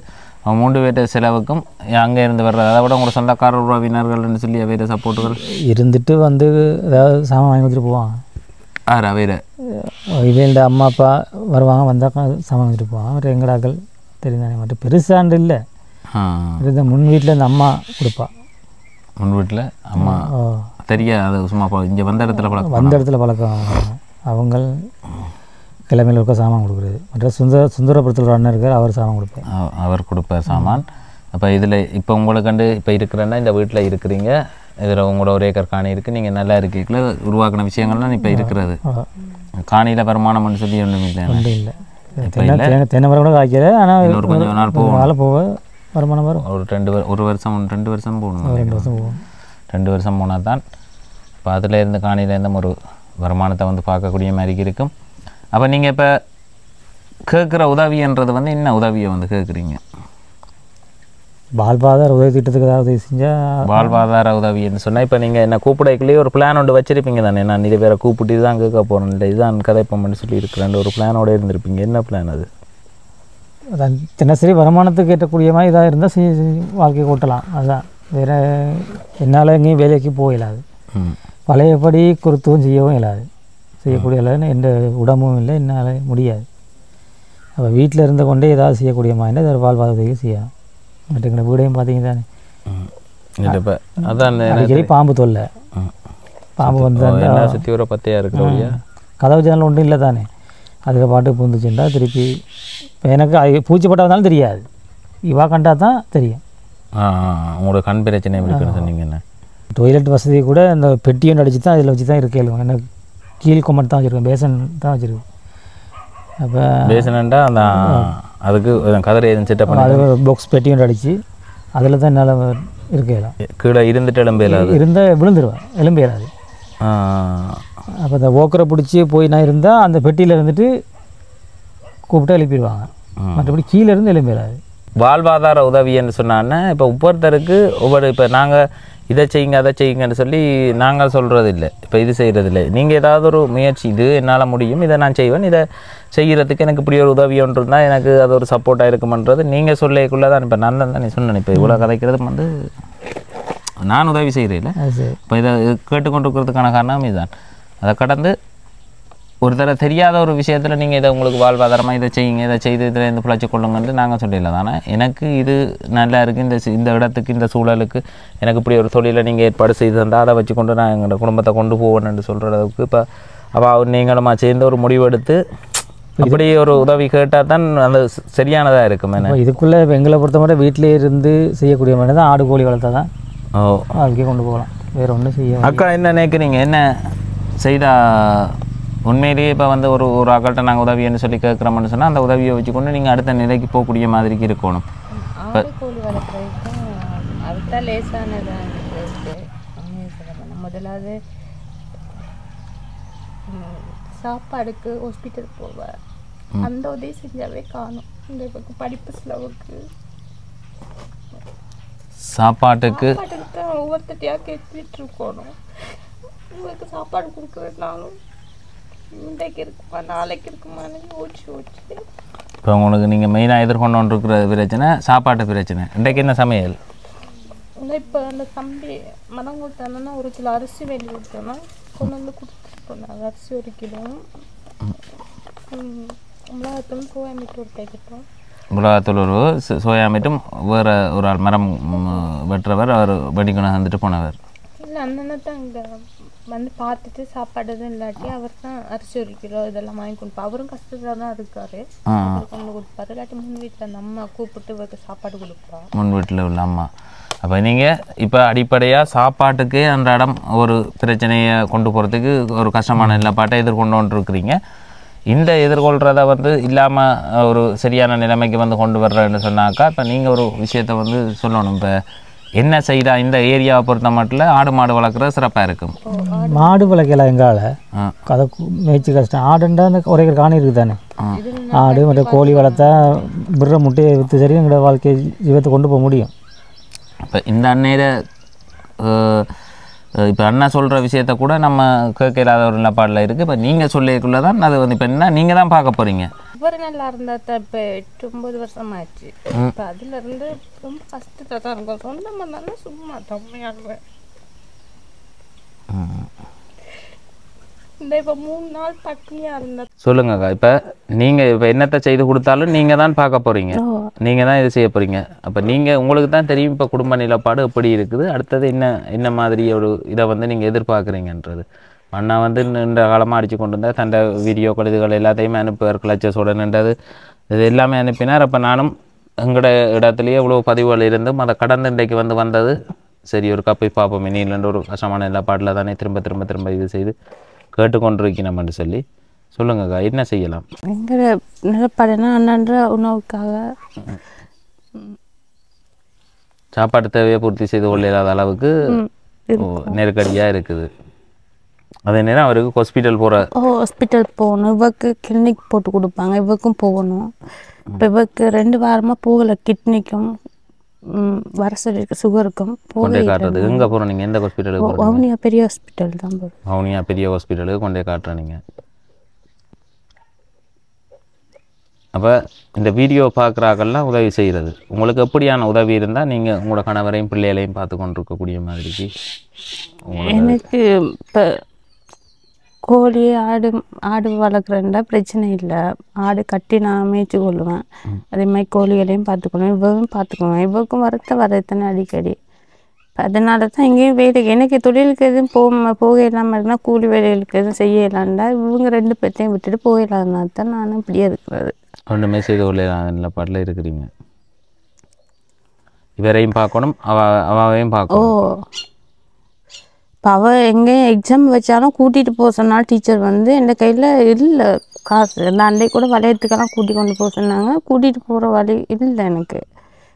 3 பேர்ட்ட செலவுக்கும் அங்கே இருந்து வர்றது, அதை விட உங்களோட சொந்தக்கார உறவினர்கள்னு சொல்லி வேறு சப்போர்ட்டுகள் இருந்துட்டு வந்து ஏதாவது சாமான் வாங்கி கொடுத்துட்டு போவாங்க. வேறு இவங்க அம்மா அப்பா வருவாங்க, வந்தாக்கா சாமான் வந்துட்டு போவாங்க. ஒரு எங்கடாக்கள் தெரிந்தானே மட்டும் பெருசாண்டு இல்லை. இந்த முன் வீட்டில் இந்த அம்மா கொடுப்பா. முன் வீட்டில் அம்மா தெரியாது, சும்மா இங்கே வந்த இடத்துல பழக்கம். அவங்க கிழமையில் இருக்க சாமான் கொடுக்குறது. மற்ற சுந்தரபுரத்தில் ஒரு அண்ணன் இருக்கார், அவர் சாமான் கொடுப்பார். அவர் கொடுப்பார் சாமான். அப்போ இதில் இப்போ உங்களுக்கு இப்போ இருக்கிறேன்னா இந்த வீட்டில் இருக்கிறீங்க, இதில் உங்களோட ஒரு ஏக்கர் காணி இருக்குது, நீங்கள் நல்லா இருக்கீங்களா, உருவாக்கின விஷயங்கள்லாம் இப்போ இருக்கிறது. காணியில் வருமானம்னு சொல்லி ஒன்றும் இல்லை. தென்னை மரம் கூட காய்க்கல. ஆனால் இன்னொரு கொஞ்சம் நாள் போக வருமானம் வரும். ஒரு 2 வருஷம் போகணும். 2 வருஷம் போகும். 2 வருஷம் போனால் தான் இப்போ அதில் இருந்து காணியிலேருந்து ஒரு வருமானத்தை வந்து பார்க்கக்கூடிய மாதிரி இருக்கும். அப்போ நீங்கள் இப்போ கேட்குற உதவின்றது வந்து என்ன உதவியை வந்து கேட்குறீங்க? வாழ்வாதார உதவி திட்டத்துக்கு ஏதாவது உதவி செஞ்சால். வாழ்வாதார உதவின்னு சொன்னால் இப்போ நீங்கள் என்ன கூப்பிடைக்குள்ளேயே ஒரு பிளான் ஒன்று வச்சுருப்பீங்க தானே, நான் இது வேறு கூப்பிட்டு இதுதான் கேட்க போகிறேன், இல்லை இதுதான் கதைப்பம்னு சொல்லி இருக்கிறேன், ஒரு பிளானோடு இருந்திருப்பீங்க. என்ன பிளான் அது? தினசரி வருமானத்துக்கு ஏற்றக்கூடிய மாதிரி இதாக இருந்தால் வாழ்க்கை ஓட்டலாம். அதுதான், வேறு என்னால் எங்கேயும் வேலைக்கு போகலாது. பழையபடி குறுத்துவும் செய்யவும் இயலாது, செய்யக்கூடிய இல்லாதுன்னு எந்த உடம்பும் இல்லை, என்னால் முடியாது. அப்போ வீட்டில் இருந்த கொண்டே ஏதாவது செய்யக்கூடிய மாதிரி ஏதாவது வாழ்வாதார உதவி செய்யலாம். மற்றங்களை வீடையும் பார்த்தீங்க தானே, அடிக்கடி பாம்பு தொல்லை. பாம்பு வந்து சுற்றி வர பத்தையாக இருக்கிற கதவு ஜன்னல் ஒன்றும் இல்லை தானே, அதுக்கு பாட்டு பூந்துச்சுட்டா திருப்பி. இப்போ எனக்கு பூச்சிப்பட்டா வந்தாலும் தெரியாது, இவா கண்டா தான் தெரியும். உங்களோட கண் பிரச்சனை இருக்குன்னு சொன்னீங்க. என்ன டொய்லெட் வசதி கூட இந்த பெட்டியும் அடிச்சு தான் அதில் வச்சு தான் இருக்கேன். எனக்கு கீழ் கொமெண்ட் தான் வச்சுருக்கேன், பேசன் தான் வச்சுருக்கேன். அப்போ பேசணுண்டா அந்த அதுக்கு கதரை எதுவும் செட்டப் பண்ணி அது பாக்ஸ் பெட்டியும் அடித்து அதில் தான் என்னால் இருக்கலாம். கீழே இருந்துட்டு எலும்பேலாது, இருந்தால் விழுந்துருவேன், எலும்பேலாது. அப்போ இந்த ஓக்கரை பிடிச்சி போய் நான் இருந்தால் அந்த பெட்டியில் இருந்துட்டு கூப்பிட்டு எழுப்பிடுவாங்க, மற்றபடி கீழே இருந்து எலும்பேலாது. வாழ்வாதார உதவின்னு சொன்னான்னா இப்போ ஒவ்வொருத்தருக்கு இப்போ நாங்கள் இதை செய்யுங்க அதை செய்யுங்கன்னு சொல்லி நாங்கள் சொல்கிறது இல்லை, இப்போ இது செய்கிறதில்லை. நீங்கள் ஏதாவது ஒரு முயற்சி, இது என்னால் முடியும், இதை நான் செய்வேன், இதை செய்கிறதுக்கு எனக்கு இப்படி ஒரு உதவி ஒன்று இருந்தால் எனக்கு அது ஒரு சப்போர்ட்டாக இருக்குமன்றது நீங்கள் சொல்லக்குள்ளே தான். இப்போ நான் தான் நீ சொன்னேன், இப்போ இவ்வளோ கதைக்கிறது வந்து நான் உதவி செய்கிறேன் இல்லை. இப்போ இதை கேட்டுக்கொண்டு இருக்கிறதுக்கான காரணம் இதுதான். அதை கடந்து ஒரு தடவை தெரியாத ஒரு விஷயத்தில் நீங்கள் இதை உங்களுக்கு வாழ்வாதாரமாக இதை செய்யுங்க, இதை செய்து இதில் இருந்து பிழைச்சி கொள்ளுங்கன்ட்டு நாங்கள் சொல்லிடல தானே. எனக்கு இது நல்லா இருக்குது, இந்த இடத்துக்கு இந்த சூழலுக்கு எனக்கு இப்படி ஒரு தொழிலை நீங்கள் ஏற்பாடு செய்து தந்தால் அதை வச்சு கொண்டு நான் எங்களோட குடும்பத்தை கொண்டு போவேன்னு சொல்கிற அளவுக்கு இப்போ அவள் நீங்களுமா சேர்ந்து ஒரு முடிவெடுத்து இப்படி ஒரு உதவி கேட்டால் தான் அது சரியானதாக இருக்கும். இதுக்குள்ளே இப்போ எங்களை பொறுத்த மட்டும் வீட்டிலே இருந்து செய்யக்கூடிய மாதிரி தான் ஆடு கோழி வளர்த்தா தான் அதுக்கே கொண்டு போகலாம், வேறு ஒன்றும் செய்ய. அக்கா என்ன நினைக்கிறீங்க, என்ன செய்தால் உண்மையிலேயே இப்போ வந்து ஒரு ஆக்கள்கிட்ட நாங்கள் உதவின்னு சொல்லி கேட்குறோம்னு சொன்னால் அந்த உதவியை வச்சுக்கொண்டு நீங்கள் அடுத்த நிலைக்கு போகக்கூடிய மாதிரிக்கு இருக்கணும். ஆடு கோழி வளர்க்குறதுக்கு அதுதான் லேசானதாக இருக்குது. முதலாவது சாப்பாடுக்கு ஹாஸ்பிட்டல் போவேன், அந்த உதவி செஞ்சாவே காணும். இந்த பக்கம் படிப்பு செலவுக்கு சாப்பாட்டுக்கு ஒவ்வொருத்தையாக கேட்டுட்டு இருக்கணும். உங்களுக்கு சாப்பாடு கொடுக்குறதுனாலும் இன்றைக்கு இருக்குமா நாளைக்கு இருக்குமான்னு யோசிச்சு இப்போ உங்களுக்கு நீங்கள் மெயினாக எதிர்கொண்டு இருக்கிற பிரச்சனை சாப்பாட்டு பிரச்சனை. இன்றைக்கு என்ன சமையல்? இப்போ அந்த தம்பி மனம் கொடுத்தாங்கன்னா 1 கிலோ அரிசி வேண்டி கொடுத்தோன்னா கொண்டு வந்து கொடுத்துட்டு போனாங்க. அரிசி 1 கிலோ, மிளகாத்தூள் சோயா மீட்டு ஒரு பேக்கெட்டும். மிளகாத்தூள் ஒரு சோயா மீட்டும் வேறு ஒரு ஆள் மரம் வெட்டுறவர் அவர் வெடிக்கணும் வந்துட்டு போனவர் இல்லை. அந்த தான் இங்கே வந்து பார்த்துட்டு சாப்பாடு எதுவும் இல்லாட்டி அவர் தான் அரிசி 1 கிலோ இதெல்லாம் வாங்கி கொடுப்பா. அவரும் கஷ்டத்தில் தான் இருக்காரு, கொண்டு கொடுப்பாரு. இல்லாட்டி முன் வீட்டில் அந்த அம்மா கூப்பிட்டு இவருக்கு சாப்பாடு கொடுப்பா, முன் வீட்டில் உள்ள அம்மா. அப்போ நீங்கள் இப்போ அடிப்படையாக சாப்பாட்டுக்கே அன்றாடம் ஒரு பிரச்சனையை கொண்டு போகிறதுக்கு ஒரு கஷ்டமான நிலப்பாட்டை எதிர்கொண்டு இருக்கிறீங்க. இந்த எதிர்கொள்கிறத வந்து இல்லாமல் ஒரு சரியான நிலைமைக்கு வந்து கொண்டு வர்றேன்னு சொன்னாக்கா இப்போ நீங்கள் ஒரு விஷயத்தை வந்து சொல்லணும். இப்போ என்ன செய்தா இந்த ஏரியாவை பொறுத்த மட்டும் ஆடு மாடு வளர்க்குறது சிறப்பாக இருக்கும். மாடு வளர்க்கலாம் எங்கால அதை மேய்ச்சி கஷ்டம். ஆடுண்டா அந்த ஒரே காணி இருக்குது தானே, ஆடு மற்ற கோழி வளர்த்தா விடுற முட்டையை விற்று சரி எங்களோட வாழ்க்கை ஜீவத்தை கொண்டு போக முடியும். இப்போ இந்த அன்னையில இப்போ அண்ணா சொல்கிற விஷயத்த கூட நம்ம கேட்க இல்லாத ஒரு நிலப்பாடில் இருக்குது. இப்போ நீங்கள் சொல்லிக்குள்ளே தான் அது வந்து இப்போ என்ன நீங்கள் தான் பார்க்க போகிறீங்க. இவர் நல்லா இருந்தால் தான் இப்போ 8-9 வருஷம் ஆச்சு. இப்போ அதுலேருந்து ரொம்ப கஷ்டத்தை தான் இருக்கும். சொந்தமாக இருந்தாலும் சும்மா தம்மையாடுவேன். இந்த இப்போ 3 நாள் பட்டினியாக இருந்தால் சொல்லுங்கக்கா. இப்போ நீங்கள் இப்போ என்னத்தை செய்து கொடுத்தாலும் நீங்கள் தான் பார்க்க போகிறீங்க, நீங்கள் தான் இது செய்ய போகிறீங்க. அப்போ நீங்கள் உங்களுக்கு தான் தெரியும் இப்போ குடும்ப நிலப்பாடு எப்படி இருக்குது, அடுத்தது என்ன மாதிரி ஒரு இதை வந்து நீங்கள் எதிர்பார்க்குறீங்கன்றது. அண்ணா வந்து நீண்ட காலமாக அடித்து கொண்டு இருந்தால் தண்டை வீடியோக்கள் இதுகள் எல்லாத்தையுமே அனுப்புவார், கிளச்சஸோட நின்றது இது எல்லாமே அனுப்பினார். அப்போ நானும் எங்களோட இடத்துலையே இவ்வளோ பதிவுகள் இருந்தும் அதை கடந்து இன்றைக்கு வந்தது. சரி ஒரு கப்பை பார்ப்போம், இனியிலேருந்து ஒரு கஷ்டமான நிலப்பாட்டில் தானே திரும்ப இது செய்து கேட்டுக்கொண்டிருக்கணும்னு சொல்லி சொல்லுங்கக்கா, என்ன செய்யலாம்? எங்களோட நிலப்பாடுனா அண்ணன்ற உணவுக்காக சாப்பாடு தேவையை பூர்த்தி செய்து கொள்ளாத அளவுக்கு நெருக்கடியாக இருக்குது. அதே நேரம் அவருக்கு ஹாஸ்பிட்டல் போகணும், இவருக்கு கிளினிக் போட்டு கொடுப்பாங்க, இவருக்கும் போகணும். இப்போ இவருக்கு 2 வாரமாக போகலை, கிட்னிக்கும் வர சொல்லியிருக்கு, சுகருக்கும் கொண்டே காட்டுறது. எங்கே போகிறோம் நீங்கள்? எந்த ஹாஸ்பிட்டலுக்கு போகிறோம்? வவுனியா பெரிய ஹாஸ்பிட்டல் தான் போகிறோம். வவுனியா பெரிய ஹாஸ்பிட்டலுக்கு கொண்டே காட்டுறேன் நீங்கள். அப்போ இந்த வீடியோ பார்க்குறாக்கெல்லாம் உதவி செய்கிறது உங்களுக்கு எப்படியான உதவி இருந்தால் நீங்கள் உங்களோட கணவரையும் பிள்ளைகளையும் பார்த்து கொண்டு இருக்கக்கூடிய மாதிரிக்கு எனக்கு இப்போ கோழி ஆடு வளர்க்குறேன்டா பிரச்சனை இல்லை. ஆடு கட்டி நான் மேய்ச்சி கொள்ளுவேன், அதே மாதிரி கோழிகளையும் பார்த்துக்கணும், இவரும் பார்த்துக்குவேன். இவருக்கும் வரத்தானே அடிக்கடி. அதனால தான் எங்கேயும் வேலைக்கு எனக்கு தொழிலுக்கு எதுவும் போக இல்லாமல் இருந்தால் கூலி வேலைகளுக்கு எதுவும் செய்ய இல்லாண்டா இவங்க 2 பேர்த்தையும் விட்டுட்டு போயிடலாம்னா தான் நானும் இப்படியே இருக்கிறது. ஒன்றுமே செய்து கொள்ள பாட்டில் இருக்கிறீங்க. இவரையும் பார்க்கணும், அவையும் பார்க்கணும். இப்போ அவள் எங்கேயும் எக்ஸாம் வச்சாலும் கூட்டிகிட்டு போக சொன்னால் டீச்சர் வந்து என் கையில் இல்லை காசு. அந்த அன்றைக்கு கூட வளையத்துக்கெல்லாம் கொண்டு போக சொன்னாங்க, கூட்டிகிட்டு போகிற வழி இல்லை எனக்கு.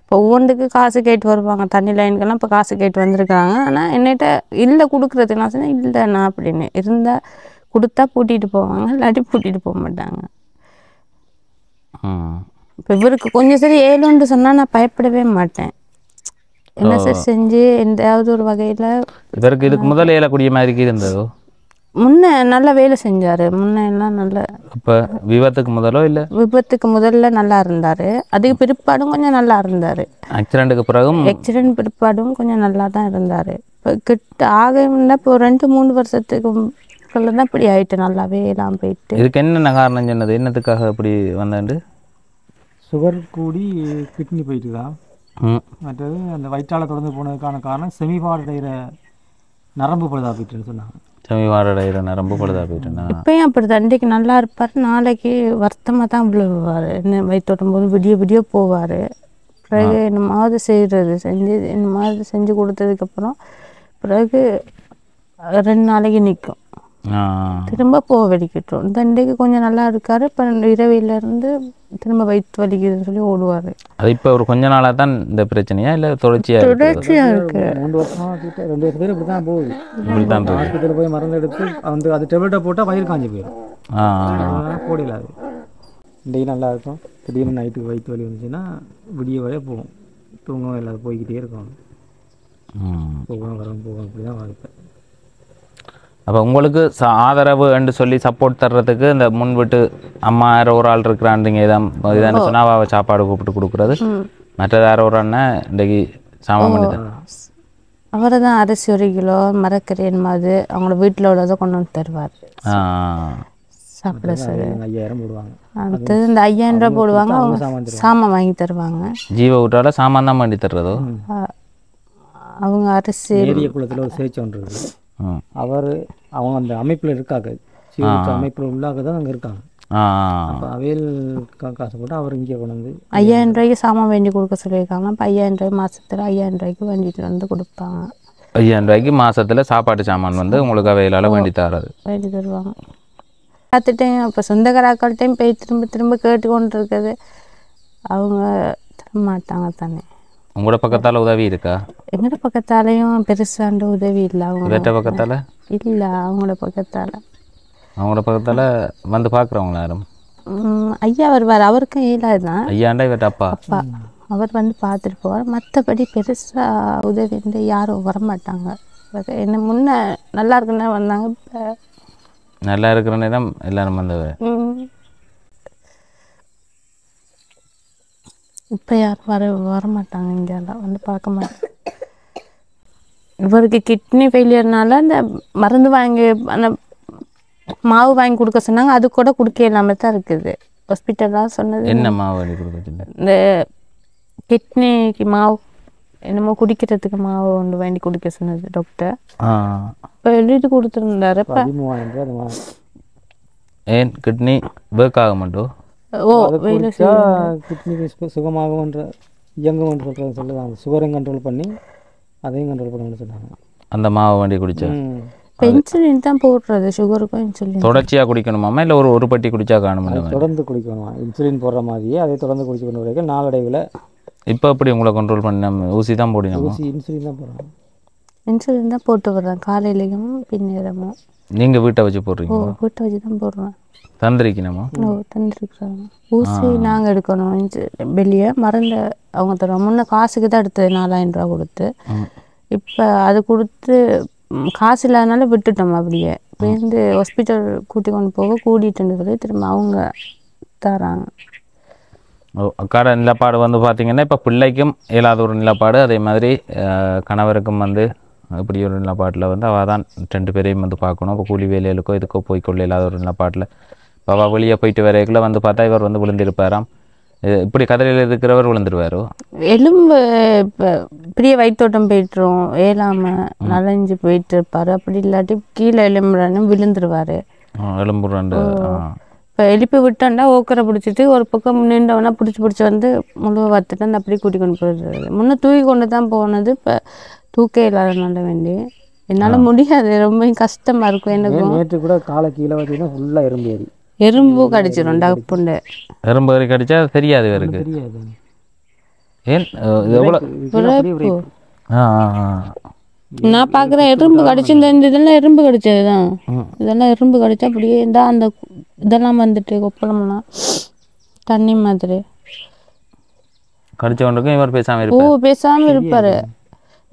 இப்போ ஒவ்வொன்றுக்கு காசு கேட்டு வருவாங்க, தண்ணி லைனுக்கெல்லாம் இப்போ காசு கேட்டு வந்திருக்காங்க. ஆனால் என்னகிட்ட இல்லை கொடுக்குறதுக்கு நான் சொன்னேன் இல்லைண்ணா அப்படின்னு. இருந்தால் கொடுத்தா கூட்டிகிட்டு போவாங்க, இல்லாட்டி கூட்டிகிட்டு போக மாட்டாங்க. இப்போ இவருக்கு கொஞ்சம் சரி ஏழுன்னு சொன்னால் நான் பயப்படவே மாட்டேன். என்ன சார் செஞ்சு எந்தாவது ஒரு வகையில் இவருக்கு இதுக்கு முதல்ல ஏழக்கூடிய மாதிரி இருந்ததோ? முன்ன நல்ல வேலை செஞ்சார், முன்னெல்லாம் நல்ல. இப்போ விபத்துக்கு முதலோ இல்லை? விபத்துக்கு முதல்ல நல்லா இருந்தார், அதுக்கு பிற்பாடும் கொஞ்சம் நல்லா இருந்தார். ஆக்சிடென்ட் பிற்பாடும் கொஞ்சம் நல்லா தான் இருந்தார். இப்போ கிட்ட ஆகல இப்போ 2-3 வருஷத்துக்கு நாட்களில் தான் இப்படி ஆயிட்டு நல்லாவே எல்லாம் போயிட்டு. இதுக்கு என்னென்ன காரணம் சொன்னது, என்னத்துக்காக இப்படி வந்தாண்டு? சுகர் கூடி கிட்னி போயிட்டு தான். மற்றது அந்த வயிற்றால தொடர்ந்து போனதுக்கான காரணம் செமிபாடைகிற நரம்பு பழுதா போயிட்டுன்னு சொன்னாங்க. செமிபாடைகிற நரம்பு பழுதா போயிட்டுன்னா இப்பயும் அப்படி தண்டைக்கு நல்லா இருப்பார், நாளைக்கு வருத்தமாக தான் விழுவார். என்ன வயிற்றோட்டும் போது விடிய விடிய போவார். பிறகு என்னமாவது என்னமாவது செஞ்சு கொடுத்ததுக்கப்புறம் பிறகு 2 நாளைக்கு நிற்கும், திரும்ப போக வலிக்கட்டும். தண்டைக்கு கொஞ்சம் நல்லா இருக்காரு. இப்போ இரவிலேருந்து திரும்ப வயிற்று வலிக்குதுன்னு சொல்லி ஓடுவார். அது இப்போ ஒரு கொஞ்ச நாளாக தான் இந்த பிரச்சனையா இல்லை தொடர்ச்சியாக இருக்கு? 3 வருஷமா 2 வருஷம் இப்படி தான் போகுது. ஹாஸ்பிட்டலில் போய் மருந்து எடுத்து அது டெப்லெட்டை போட்டால் வயிறு காஞ்சி போயிடும். போடல. அது டெய்லி நல்லா இருக்கும். திடீர்னு நைட்டுக்கு வயிற்று வலி வந்துச்சுன்னா விடிய வரைய போகும், தூங்கவும் இல்லாத போய்கிட்டே இருக்கும். போகணும் வரும் போகும், அப்படி தான் வாழ்க்கை. அப்போ உங்களுக்கு ஆதரவு என்று சொல்லி சப்போர்ட் தர்றதுக்கு இந்த முன்விட்டு அம்மா யாரோ ஒரு ஆள் இருக்கிறான்றீங்க, இதான்னு சொன்னால் அவள் சாப்பாடு கூப்பிட்டு கொடுக்குறது, மற்றது யாரோ ஒரு அண்ணன் இன்றைக்கு சாமான் பண்ணி தான் அவரை தான் அரிசி 1 கிலோ மரக்கறி மாதிரி அவங்களோட வீட்டில் உள்ளதை கொண்டு வந்து தருவார். சாப்பிட சார் 5000 போடுவாங்க. அடுத்தது இந்த 5000 ரூபா போடுவாங்க, அவங்க சாமான் வாங்கி தருவாங்க. ஜீவ விட்டால சாமான் தான் பண்ணி தர்றதோ. அவங்க அரிசி ஏரிய குளத்தில் ஒரு சேச்சு ஒன்று இருக்குது. அவங்க அந்த அமைப்பில் இருக்காங்க, அமைப்பில் உள்ளாக தான் அங்கே இருக்காங்க. அப்போ அவையில் காசு போட்டு அவர் இங்கே கொண்டு வந்து 5000 ரூபாய்க்கு சாமான் வேண்டி கொடுக்க சொல்லியிருக்காங்க. அப்போ 5000 ரூபாய் மாதத்தில் 5000 ரூபாய்க்கு வேண்டிட்டு வந்து கொடுப்பாங்க. 5000 ரூபாய்க்கு மாதத்தில் சாப்பாட்டு சாமான் வந்து உங்களுக்கு அவையிலால் வேண்டி தர்றது வேண்டி தருவாங்க. பார்த்துட்டேன். இப்போ சொந்தக்காராக்கள்கிட்டையும் போய் திரும்ப திரும்ப கேட்டுக்கொண்டு இருக்குது, அவங்க தர மாட்டாங்க தானே. உங்களோட பக்கத்தால் உதவி இருக்கா? எங்களோட பக்கத்தாலையும் பெருசாண்ட உதவி இல்லை. அவங்க பக்கத்தால் இல்லை, அவங்களோட பக்கத்தால் வந்து பார்க்குறவங்களா யாரும்? ஐயா வருவார், அவருக்கும் ஏழாது தான். ஐயாண்டா இவட்ட அப்பா அவர் வந்து பார்த்துட்டு போவார். மற்றபடி பெருசாக உதவி யாரும் வரமாட்டாங்க. என்ன முன்ன நல்லா இருக்குன்னா வந்தாங்க, இப்போ நல்லா இருக்கிற நேரம் எல்லாரும் வந்தவர். இப்போ யாரும் வரமாட்டாங்க, இங்கெல்லாம் வந்து பார்க்க மாட்டாங்க. இவருக்கு கிட்னி ஃபெயிலியர்னால அந்த மருந்து வாங்கி அந்த மாவு வாங்கி கொடுக்க சொன்னாங்க, அது கூட கொடுக்க இல்லாமல் தான் இருக்குது. ஹாஸ்பிட்டலாக சொன்னது என்ன மாவு வாங்கி கொடுக்க? இந்த கிட்னிக்கு மாவு என்னமோ குடிக்கிறதுக்கு மாவு ஒன்று வாங்கி கொடுக்க சொன்னது டாக்டர். இப்போ எழுதி கொடுத்துருந்தாரு. இப்போ ஏன் கிட்னி ஒர்க் ஆக மாட்டோம்? கிட்னிக்கு சுகமாகும்ன்ற இயங்கும்ன்ற சொல்லுவாங்க. சுகரையும் கண்ட்ரோல் பண்ணி அதையும் கண்ட்ரோல் பண்ணணும்னு சொன்னாங்க. அந்த மாவை வண்டி குடிச்சா இன்சுலின் தான் போடுறது, சுகருக்கும் இன்சுலின் தொடர்ச்சியாக குடிக்கணுமாமா இல்லை ஒரு பட்டி குடிச்சா காணுமா? தொடர்ந்து குடிக்கணுமா, இன்சுலின் போடுற மாதிரியே அதை தொடர்ந்து குடிச்சு கொண்டு வரைக்கும் நாளடைவில். இப்போ எப்படி உங்களை கண்ட்ரோல் பண்ணி நம்ம ஊசி தான் போடணும்? ஊசி இன்சுலின் தான் போடுறோம். இன்சுலின் தான் போட்டு வர்றேன் காலையிலையும் பின்னேரமும். நீங்கள் வீட்டை வச்சு போடுறீங்க? வீட்டை வச்சு தான் போடுறேன். தந்திருக்கணுமா? தந்திருக்கிறாங்க. ஊசி நாங்கள் எடுக்கணும், வெளியே மருந்து அவங்க தருவாங்க. முன்னே காசுக்கு தான் எடுத்தது 4000 ரூபா கொடுத்து. இப்போ அது கொடுத்து காசு இல்லாதனால விட்டுட்டோம். அப்படியே பேருந்து ஹாஸ்பிட்டல் கூட்டி கொண்டு போக கூட்டிகிட்டுன்னு சொல்லி திரும்ப அவங்க தராங்க. அக்காட நிலப்பாடு வந்து பார்த்திங்கன்னா இப்போ பிள்ளைக்கும் இயலாத ஒரு நிலப்பாடு, அதே மாதிரி கணவருக்கும் வந்து இப்படி ஒரு நிலப்பாட்டில் வந்து அவள் தான் 2 பேரையும் வந்து பார்க்கணும். இப்போ கூலி வேலைகளுக்கோ இதுக்கோ போய்க்கொள்ள இல்லாத ஒரு நிலப்பாட்டில் இப்போ அவள் வெளியே போயிட்டு வரைக்குள்ள வந்து பார்த்தா இவர் வந்து விழுந்திருப்பாராம். இப்படி கதிரையில் இருக்கிறவர் விழுந்துருவாரோ? எலும்பு இப்போ பெரிய வயிற்றோட்டம் போயிட்டுரும், ஏலாமல் நனைஞ்சு போயிட்டு இருப்பார். அப்படி இல்லாட்டி கீழே எலும்புறான்னு விழுந்துருவார். எலும்புறாண்டு இப்போ எழுப்பி விட்டோண்டா ஓக்கரை பிடிச்சிட்டு ஒரு பக்கம் நின்றவனா பிடிச்சி வந்து முழுவ வத்துட்டு அந்த அப்படியே கூட்டி கொண்டு போயிடுறது. முன்னே தூக்கி கொண்டு தான் போனது, இப்போ தூக்க இல்லாதனால வேண்டி என்னால் முடியாது, ரொம்ப கஷ்டமாக இருக்கும் எனக்கு. நேற்று கூட காலை கீழே பார்த்தீங்கன்னா ஃபுல்லாக எறும்பு கடிச்சிடும். டப்புண்டு எறும்பு கடிச்சா தெரியாது இவருக்கு. ஏன் எவ்வளோ நான் பார்க்குறேன் எறும்பு கடிச்சு இந்த இதெல்லாம் எறும்பு கடிச்சது தான். இதெல்லாம் எறும்பு கடிச்சா அப்படியே இருந்தால் அந்த இதெல்லாம் வந்துட்டு கொப்பளம்லாம் தண்ணி மாதிரி கடிச்சவனுக்கும் இவர் பேசாமல் இருப்பார்.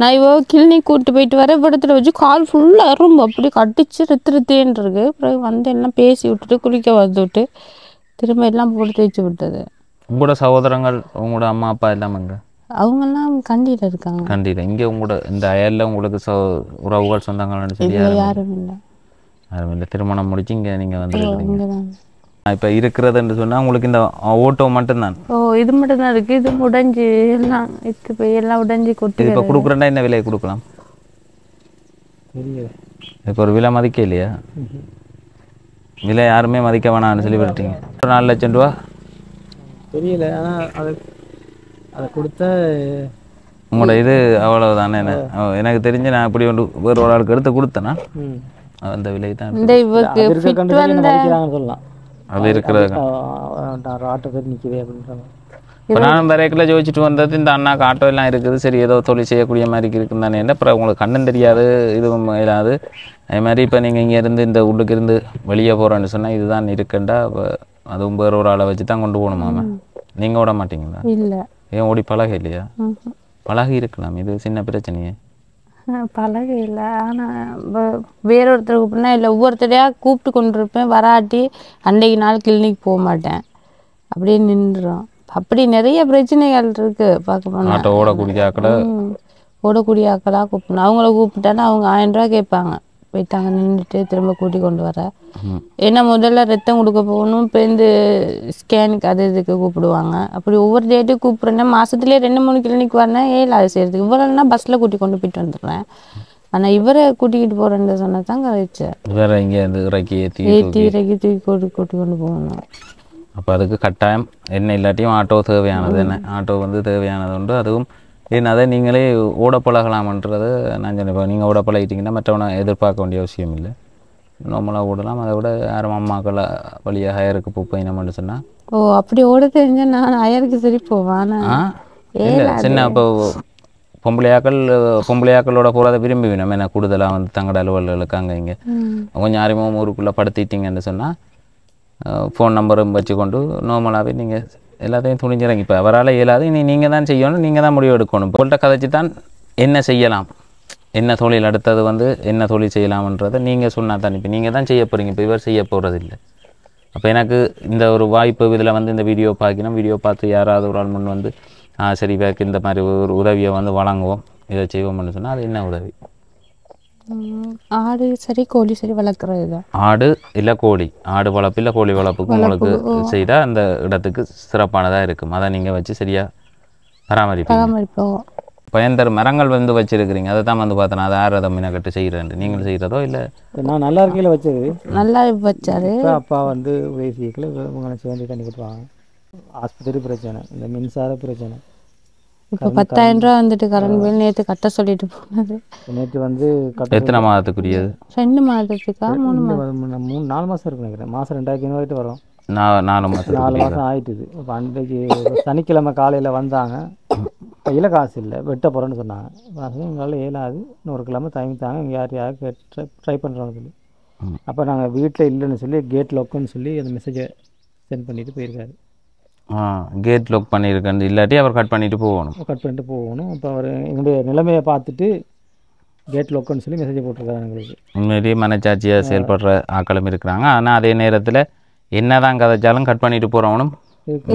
நான் இவோ கிளினிக் கூப்பிட்டு போயிட்டு வர இடத்துல வச்சு கால் ஃபுல்லாக எறும்பு அப்படி கடிச்சு ரத்தின்னு இருக்கு. பிறகு வந்து எல்லாம் பேசி விட்டுட்டு குளிக்க வந்து விட்டு திரும்ப எல்லாம் போட்டு தேய்ச்சி விட்டது. உங்களோட சகோதரங்கள் உங்களோட அம்மா அப்பா எல்லாமங்க? அவங்கெல்லாம் கண்டியில் இருக்காங்க. கண்டியில். இங்கே உங்களோட இந்த அயலில் உங்களுக்கு உறவுகள் சொந்தங்கள்னு சொல்லி யாரும் இல்லை. அது இந்த திருமணம் முடிச்சு இங்கே நீங்கள் வந்துருக்கிறீங்க. இங்கதான். இப்போ இருக்கிறதுன்னு சொன்னால் உங்களுக்கு இந்த ஓட்டோ மட்டும்தான். இது மட்டும் தான் இருக்கு. இது உடைஞ்சு எல்லாம் எடுத்து போய் எல்லாம் உடைஞ்சு கொட்டி. இப்போ கொடுக்குறேன்னா என்ன விலையை கொடுக்கலாம்? இப்போ ஒரு விலை மதிக்க இல்லையா? விலை யாருமே மதிக்க வேணாம்னு சொல்லி விட்டுட்டீங்க. 4 லட்சம் ரூபா தெரியல. ஆனால் அதை கொடுத்த உங்களோட இது அவ்வளவுதானே. எனக்கு தெரிஞ்சு நான் இப்படி ஒன்று வேறு ஒரு ஆளுக்கு எடுத்து கொடுத்தேன்னா அந்த விலை தான் சொல்லலாம். அது இருக்கிறது ஆட்டோ பேர் நிற்கவே அப்படின்றாங்க. இப்போ நானும் வரைக்கில் ஜோதிச்சுட்டு வந்தது இந்த அண்ணாக்கு ஆட்டோ எல்லாம் இருக்குது, சரி ஏதோ தொழில் செய்யக்கூடிய மாதிரி இருக்குன்னு தானே. என்ன அப்புறம் உங்களுக்கு கண்ணும் தெரியாது, இதுவும் இல்லாது. அதே மாதிரி இப்போ நீங்கள் இங்கேருந்து இந்த உள்ளுக்கு இருந்து வெளியே போகிறோன்னு சொன்னால் இதுதான் இருக்குண்டா, அதுவும் வேறு ஒரு ஆளை வச்சு தான் கொண்டு போகணுமாம. நீங்கள் ஓட மாட்டீங்களா? இல்லை. ஏன் ஓடி பழக இல்லையா? பழகி இருக்கலாம், இது சின்ன பிரச்சனையே. பழக இல்லை. ஆனால் வேறொருத்தர் கூப்பிட்னா இல்லை, ஒவ்வொருத்தரையாக கூப்பிட்டு கொண்டு இருப்பேன். வராட்டி அன்றைக்கு நாள் கிளினிக் போக மாட்டேன், அப்படியே நின்றுடும். அப்படி நிறைய பிரச்சனைகள் இருக்கு. பார்க்க போனால் ஆட்டோ ஓடக்கூடிய ஆக்களை கூப்பிடணும். அவங்கள கூப்பிட்டானா அவங்க 1000 ரூபா கேட்பாங்க. போயிட்டாங்க நின்றுட்டு திரும்ப கூட்டி கொண்டு வர. ஏன்னா முதல்ல ரத்தம் கொடுக்க போகணும், இப்போ இந்த ஸ்கேனுக்கு அது இதுக்கு கூப்பிடுவாங்க. அப்படி ஒவ்வொரு டேட்டும் கூப்பிட்றேன்னா மாதத்துலேயே 2-3 கிளினிக் வரேன். அது செய்யறதுக்கு இவ்வளோனா பஸ்ஸில் கூட்டி கொண்டு போயிட்டு வந்துடுறேன். ஆனால் இவரை கூட்டிக்கிட்டு போகிறேன்னு சொன்னால் தான் கழிச்சேன். வேற இங்கே இறக்கி தூக்கி கூட்டி கொண்டு போகணும். அப்போ அதுக்கு கட்டாயம் என்ன இல்லாட்டியும் ஆட்டோ தேவையானது. என்ன ஆட்டோ வந்து தேவையானது உண்டு. அதுவும் அதை நீங்களே ஓட பழகலாம்ன்றது நான் சொன்னேன். நீங்கள் ஓட பழகிட்டிங்கன்னா மற்றவனை எதிர்பார்க்க வேண்டிய அவசியம் இல்லை, நார்மலாக ஓடலாம். அதை விட யாரும் அம்மாக்களை வழியாக ஹயருக்கு போயினோம்னு சொன்னால் அப்படி ஓட தெரிஞ்சால் நான் ஹயருக்கு சரி போவேன். இல்லை சின்ன இப்போ பொம்பளையாக்களோட போகிறத விரும்பி நம்ம என்ன கூடுதலாக வந்து தங்களோட அலுவலர்களுக்கு அங்கே இங்கே கொஞ்சம் அறிமுகம் ஊருக்குள்ளே படுத்திட்டீங்கன்னு சொன்னால் ஃபோன் நம்பரும் வச்சுக்கொண்டு நார்மலாகவே நீங்கள் எல்லாத்தையும் துணிஞ்சிறங்கி. இப்போ அவரால் இயலாது, இனி நீங்கள் தான் செய்யணும், நீங்கள் தான் முடிவு எடுக்கணும். போல்ட்ட கதைச்சி தான் என்ன செய்யலாம், என்ன தொழில் அடுத்தது வந்து என்ன தொழில் செய்யலாம்ன்றதை நீங்கள் சொன்னால் தான். இப்போ நீங்கள் தான் செய்ய போகிறீங்க, இப்போ இவர் செய்ய போகிறது இல்லை. அப்போ எனக்கு இந்த ஒரு வாய்ப்பு இதில் வந்து இந்த வீடியோ பார்த்து யாராவது ஒரு ஆள் முன் வந்து சரி இவருக்கு இந்த மாதிரி ஒரு உதவியை வந்து வழங்குவோம், இதை செய்வோம்னு சொன்னால் அது என்ன உதவி? ஆடு சரி கோழி சரி வளர்க்குறது தான். ஆடு இல்லை கோழி, ஆடு வளர்ப்பு இல்லை கோழி வளர்ப்புக்கு உங்களுக்கு செய்தால் அந்த இடத்துக்கு சிறப்பானதாக இருக்கும். அதை நீங்கள் வச்சு சரியாக பராமரிப்போம். பயன்தர் மரங்கள் வந்து வச்சுருக்கிறீங்க, அதை தான் வந்து பார்த்தோன்னா அது யார் அதை மீனக்கட்டு செய்கிறேன் நீங்கள் செய்கிறதோ இல்லை? நான் நல்லா இருக்கையில் வச்சது, நல்லா வச்சாரு. அப்பா வந்து உதவி செய்யல, இவங்களை சேர்ந்து தண்ணி கட்டுவாங்க. ஆஸ்பத்திரி பிரச்சனை, இந்த மின்சார பிரச்சனை. இப்போ 10,000 ரூபா வந்துட்டு கரண்ட் பில் நேற்று கட்ட சொல்லிட்டு போனது. நேற்று வந்து எத்தனை மாதத்துக்குரியது? 2 மாதத்துக்கா 4 மாதம் இருக்கு நினைக்கிறேன். மாதம் 2,500 வரும். 4 மாதம் ஆயிட்டுது. இப்போ அன்றைக்கு சனிக்கிழமை காலையில் வந்தாங்க, கையில் காசு இல்லை, வெட்ட போகிறேன்னு சொன்னாங்க. எங்களால் இயலாது, இன்னொரு கிழமை தயங்கித்தாங்க, இங்கே யாரையாவது ட்ரை பண்ணுறோன்னு சொல்லி. அப்போ நாங்கள் வீட்டில் இல்லைன்னு சொல்லி கேட் லொக்குன்னு சொல்லி அந்த மெசேஜை சென்ட் பண்ணிவிட்டு போயிருக்காரு. கேட் லாக் பண்ணியிருக்கேன், இல்லாட்டி அவர் கட் பண்ணிட்டு போகணும். இப்போ அவர் என்னுடைய நிலைமையை பார்த்துட்டு கேட் லாக்னு சொல்லி மெசேஜ் போட்டிருக்காரு. எங்களுக்கு உண்மையிலேயே மனச்சாட்சியாக செயல்படுற ஆக்களும் இருக்கிறாங்க. ஆனால் அதே நேரத்தில் என்ன தான் கதைச்சாலும் கட் பண்ணிட்டு போகிறவனும்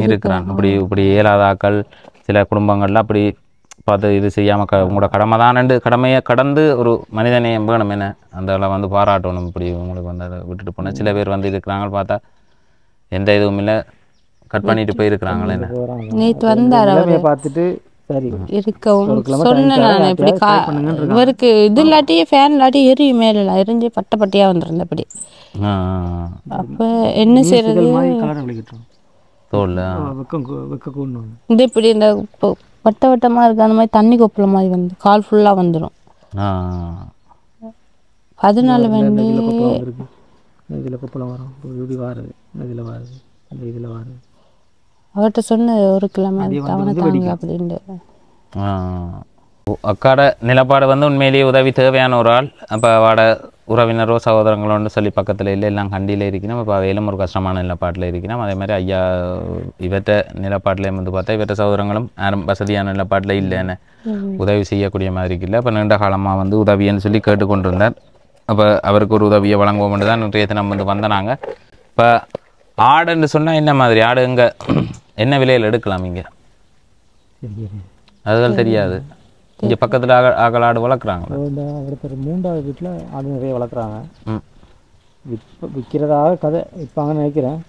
இருக்கிறான். இப்படி இயலாத ஆக்கள் சில குடும்பங்கள்லாம் அப்படி பார்த்து இது செய்யாமல் உங்களோட கடமை தான் கடமையை கடந்து ஒரு மனிதநேயம் வேணும். என்ன அந்த வந்து பாராட்டணும். இப்படி உங்களுக்கு வந்து அதை விட்டுட்டு போனால் சில பேர் வந்து இருக்கிறாங்க, பார்த்தா எந்த இதுவும் இல்லை, கட் பண்ணிட்டு போயிருக்கிறாங்களே. நேற்று வந்தார் அவரை பார்த்துட்டு சரி இருக்கவும் சொன்னேன். இப்படி இவருக்கு இது இல்லாட்டி ஃபேன் இல்லாட்டி எரியும், மேலாம் எரிஞ்சு பட்டையாக வந்துருந்த. அப்படி அப்போ என்ன செய்யறது, இது இப்படி இந்த வட்டமாக இருக்குது, அந்த மாதிரி தண்ணி கொப்பள மாதிரி வந்து கால் ஃபுல்லாக வந்துடும். அதனால வந்து இதில் கொப்பளம் வரும், இப்படி வாருது, இதில் வாருது, அந்த இதில் வாருது. அவர்கிட்ட சொன்ன ஒரு கிழமை தாங்க அப்படின்ட்டு. அக்காட நிலப்பாடு வந்து உண்மையிலேயே உதவி தேவையான ஒரு ஆள். அப்போ அவட உறவினரோ சகோதரங்களோன்னு சொல்லி பக்கத்தில் இல்லை, எல்லாம் கண்டியில் இருக்கணும். இப்போ அவையிலும் ஒரு கஷ்டமான நிலப்பாட்டில் இருக்கணும். அதே மாதிரி ஐயா இவற்ற நிலப்பாட்டில் வந்து பார்த்தா இவற்ற சகோதரங்களும் யாரும் வசதியான நிலப்பாட்டில் இல்லைன்னு உதவி செய்யக்கூடிய மாதிரி இல்லை. அப்போ நீண்ட காலமாக வந்து உதவின்னு சொல்லி கேட்டுக்கொண்டிருந்தார். அப்போ அவருக்கு ஒரு உதவியை வழங்குவோம்னு தான் நிறைய தினம் வந்து வந்தனாங்க. இப்போ ஆடுன்னு சொன்னால் என்ன மாதிரி ஆடு, இங்கே என்ன விலையில் எடுக்கலாம்? இங்கே அதுகள் தெரியாது. இங்கே பக்கத்தில் ஆடு வளர்க்குறாங்க. ஒருத்தர் 3வது வீட்டில் ஆடு நிறைய வளர்க்குறாங்க. விற்கிறதாக கதை விற்பாங்க நினைக்கிறேன்.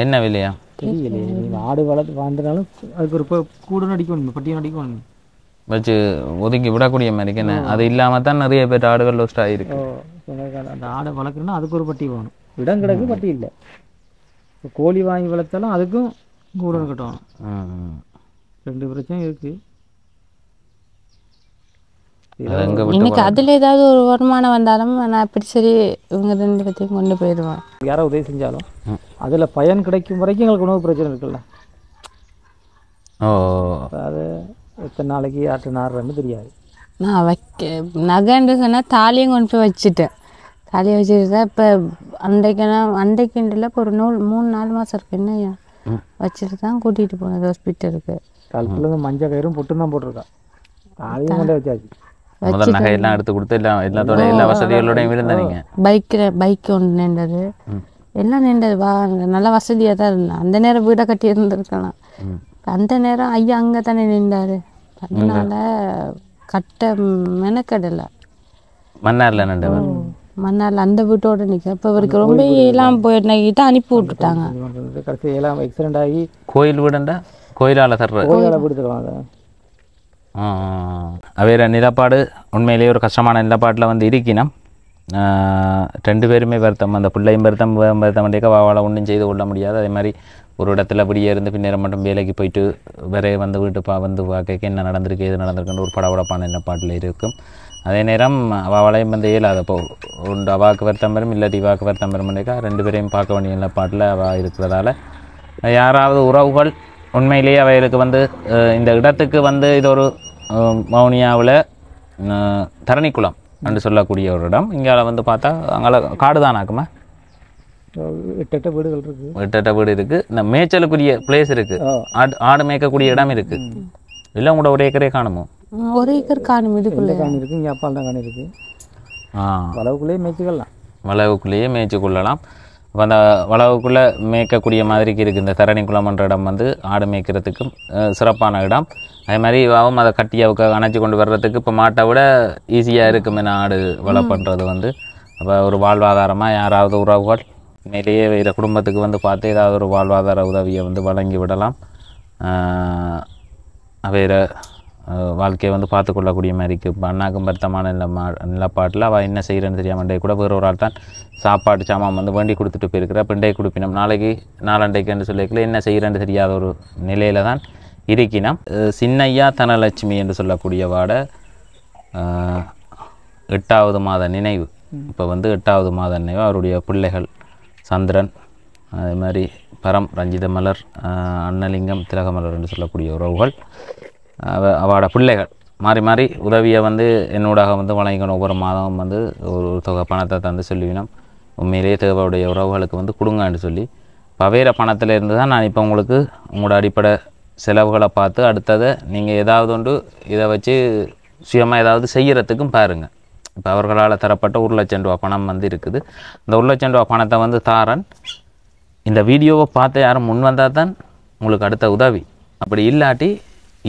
என்ன விலையா தெரியலையே. நீங்கள் ஆடு வளர்த்து வாழ்ந்தனாலும் அதுக்கு ஒரு கூடு அடிக்கணும், பட்டியம் அடிக்கணும், வச்சு ஒதுக்கி விடக்கூடிய மாதிரி என்ன. அது இல்லாமல் தான் நிறைய பேர் ஆடுகள் லோஸ்ட் ஆகிருக்கு. அந்த ஆடை வளர்க்கணும்னா அதுக்கு ஒரு பட்டி வேணும். இடம் கிடக்கு பட்டி இல்லை. இப்போ கோழி வாங்கி வளர்த்தாலும் அதுக்கும் கூடு கட்டணும். 2 பிரச்சனை இருக்குது. இன்னைக்கு அதில் ஏதாவது ஒரு வருமானம் வந்தாலும் நான் அப்படி சரி இவங்க 2 பேர்த்தையும் கொண்டு போயிடுவான். யாரோ உதவி செஞ்சாலும் அதில் பயன் கிடைக்கும் வரைக்கும் எங்களுக்கு உணவு பிரச்சனை இருக்குல்ல. அது எத்தனை நாளைக்கு ஆட்டு நாடுறன்னு தெரியாது. நான் நகைன்னு சொன்னால் தாலியும் கொண்டு போய் வச்சுட்டேன். தாலியை வச்சுட்டு தான் இப்போ அன்றைக்குண்டில் இப்போ ஒரு 3-4 மாதம் இருக்கு என்ன வச்சுட்டு தான் கூட்டிகிட்டு போனது ஹாஸ்பிட்டலுக்கு. கழுத்துலேருந்து மஞ்சள் கயிறும் பொட்டும் தான் போட்டிருக்கா. தாலியும் கொண்டே வச்சாச்சு. முதல் நகையெல்லாம் எடுத்து கொடுத்து எல்லாத்தோட எல்லா வசதிகளோடையும் இருந்தீங்க. பைக் ஒன்று நின்றது, எல்லாம் நின்றது. நல்ல வசதியாக தான் இருந்தேன். அந்த நேரம் வீடை கட்டி இருந்திருக்கலாம். அந்த நேரம் ஐயா அங்கே தானே நின்றாரு. அதனால கட்ட மெனக்கடலை மன்னாரில் நின்றவர். மன்னாரில் அந்த வீட்டோட நிற்க. இப்போ அவருக்கு ரொம்ப எல்லாம் போயிட்டு அனுப்பி விட்டுட்டாங்க. கடைசி எல்லாம் ஆக்சிடென்ட் ஆகி கோயில் வீடுண்டா கோயிலால் தர்ற வீடு தருவாங்க. வேறு நிலப்பாடு உண்மையிலேயே ஒரு கஷ்டமான நிலப்பாட்டில் வந்து இருக்கணும். 2 பேருமே வருத்தம். அந்த பிள்ளையும் வருத்தம் வண்டிக்க வாழை ஒன்றும் செய்து கொள்ள முடியாது. அதே மாதிரி ஒரு இடத்துல அப்படியே இருந்து பின்னேரம் மட்டும் வேலைக்கு போயிட்டு வேற வந்து வீட்டு வந்து பார்க்க என்ன நடந்திருக்கு எது நடந்திருக்குன்னு ஒரு படபடப்பான நிலப்பாட்டில் இருக்கும். அதே நேரம் அவளையும் வந்து இயலாதப்போ உண்டு அவாக்கு வருத்தம் வரும், இல்லாட்டி இவாக்கு வருத்தம் வரும்னுக்கா 2 பேரையும் பார்க்க வேண்டிய நிலப்பாட்டில் அவள் இருக்கிறதால யாராவது உறவுகள் உண்மையிலேயே அவைகளுக்கு வந்து இந்த இடத்துக்கு வந்து இது ஒரு வவுனியாவில் தரணிக்குளம் என்று சொல்லக்கூடிய ஒரு இடம். இங்கே வந்து பார்த்தா அங்கே காடு தான் ஆக்குமா, 8 வீடுகள் இருக்குது. 8 வீடு இருக்குது. இந்த மேய்ச்சலுக்குரிய பிளேஸ் இருக்குது, ஆடு மேய்க்கக்கூடிய இடம் இருக்குது. இல்லை உங்களோட 1 ஏக்கரே காணுமோ? 1 ஏக்கர் காணும். இதுக்குள்ளே காணி இருக்குது, இங்கே அப்பால் தான் காணி இருக்குது. வளவுக்குள்ளேயே மேய்ச்சிக்கலாம், வளவுக்குள்ளேயே மேய்ச்சி கொள்ளலாம். அப்போ அந்த வளவுக்குள்ளே மேய்க்கக்கூடிய மாதிரிக்கு இருக்குது. இந்த தரணிக்குளம்ன்ற இடம் வந்து ஆடு மேய்க்கிறதுக்கும் சிறப்பான இடம். அதே மாதிரி அவன் அதை கட்டி அவுக்க அணைச்சி கொண்டு வர்றதுக்கு இப்போ மாட்டை விட ஈஸியாக இருக்கும் என்ன ஆடு வள பண்ணுறது வந்து. அப்போ ஒரு வாழ்வாதாரமாக யாராவது உறவுகள் மேலேயே வேறு குடும்பத்துக்கு வந்து பார்த்து ஏதாவது ஒரு வாழ்வாதார உதவியை வந்து வழங்கி விடலாம். வேறு வாழ்க்கையை வந்து பார்த்து கொள்ளக்கூடிய மாதிரி இருக்குது. இப்போ அண்ணாக்கும் வருத்தமான நிலப்பாட்டில் அவள் என்ன செய்கிறேன்னு தெரியாமண்டே கூட வேறு ஒரு ஆள் தான் சாப்பாடு சாமான் வந்து வேண்டி கொடுத்துட்டு போயிருக்கிறா. பிண்டை கொடுப்பினோம் நாளைக்கு நாளண்டைக்குன்னு சொல்லிக்கல என்ன செய்கிறேன்னு தெரியாத ஒரு நிலையில் தான் இருக்கினோம். சின்னையா தனலட்சுமி என்று சொல்லக்கூடிய வாட 8வது மாத நினைவு. இப்போ வந்து 8வது மாத நினைவு. அவருடைய பிள்ளைகள் சந்திரன், அதே மாதிரி பரம், ரஞ்சித மலர், அன்னலிங்கம், திலகமலர் என்று சொல்லக்கூடிய உறவுகள் அவளோட பிள்ளைகள் மாறி மாறி உதவியை வந்து என்னோடாக வந்து வழங்கிக்கணும். ஒவ்வொரு மாதம் வந்து ஒரு தொகை பணத்தை தந்து சொல்லிவினோம். உண்மையிலேயே தேவையுடைய உறவுகளுக்கு வந்து கொடுங்கன்னு சொல்லி பவேற பணத்தில் இருந்து தான் நான் இப்போ உங்களுக்கு உங்களோட அடிப்படை செலவுகளை பார்த்து அடுத்ததை நீங்கள் ஏதாவது ஒன்று இதை வச்சு சுயமாக ஏதாவது செய்கிறதுக்கும் பாருங்கள். இப்போ அவர்களால் தரப்பட்ட 1 லட்சம் ரூபா பணம் வந்து இருக்குது. இந்த 1 லட்சம் ரூபா பணத்தை வந்து தாரன் இந்த வீடியோவை பார்த்து யாரும் முன் வந்தால் தான் உங்களுக்கு அடுத்த உதவி. அப்படி இல்லாட்டி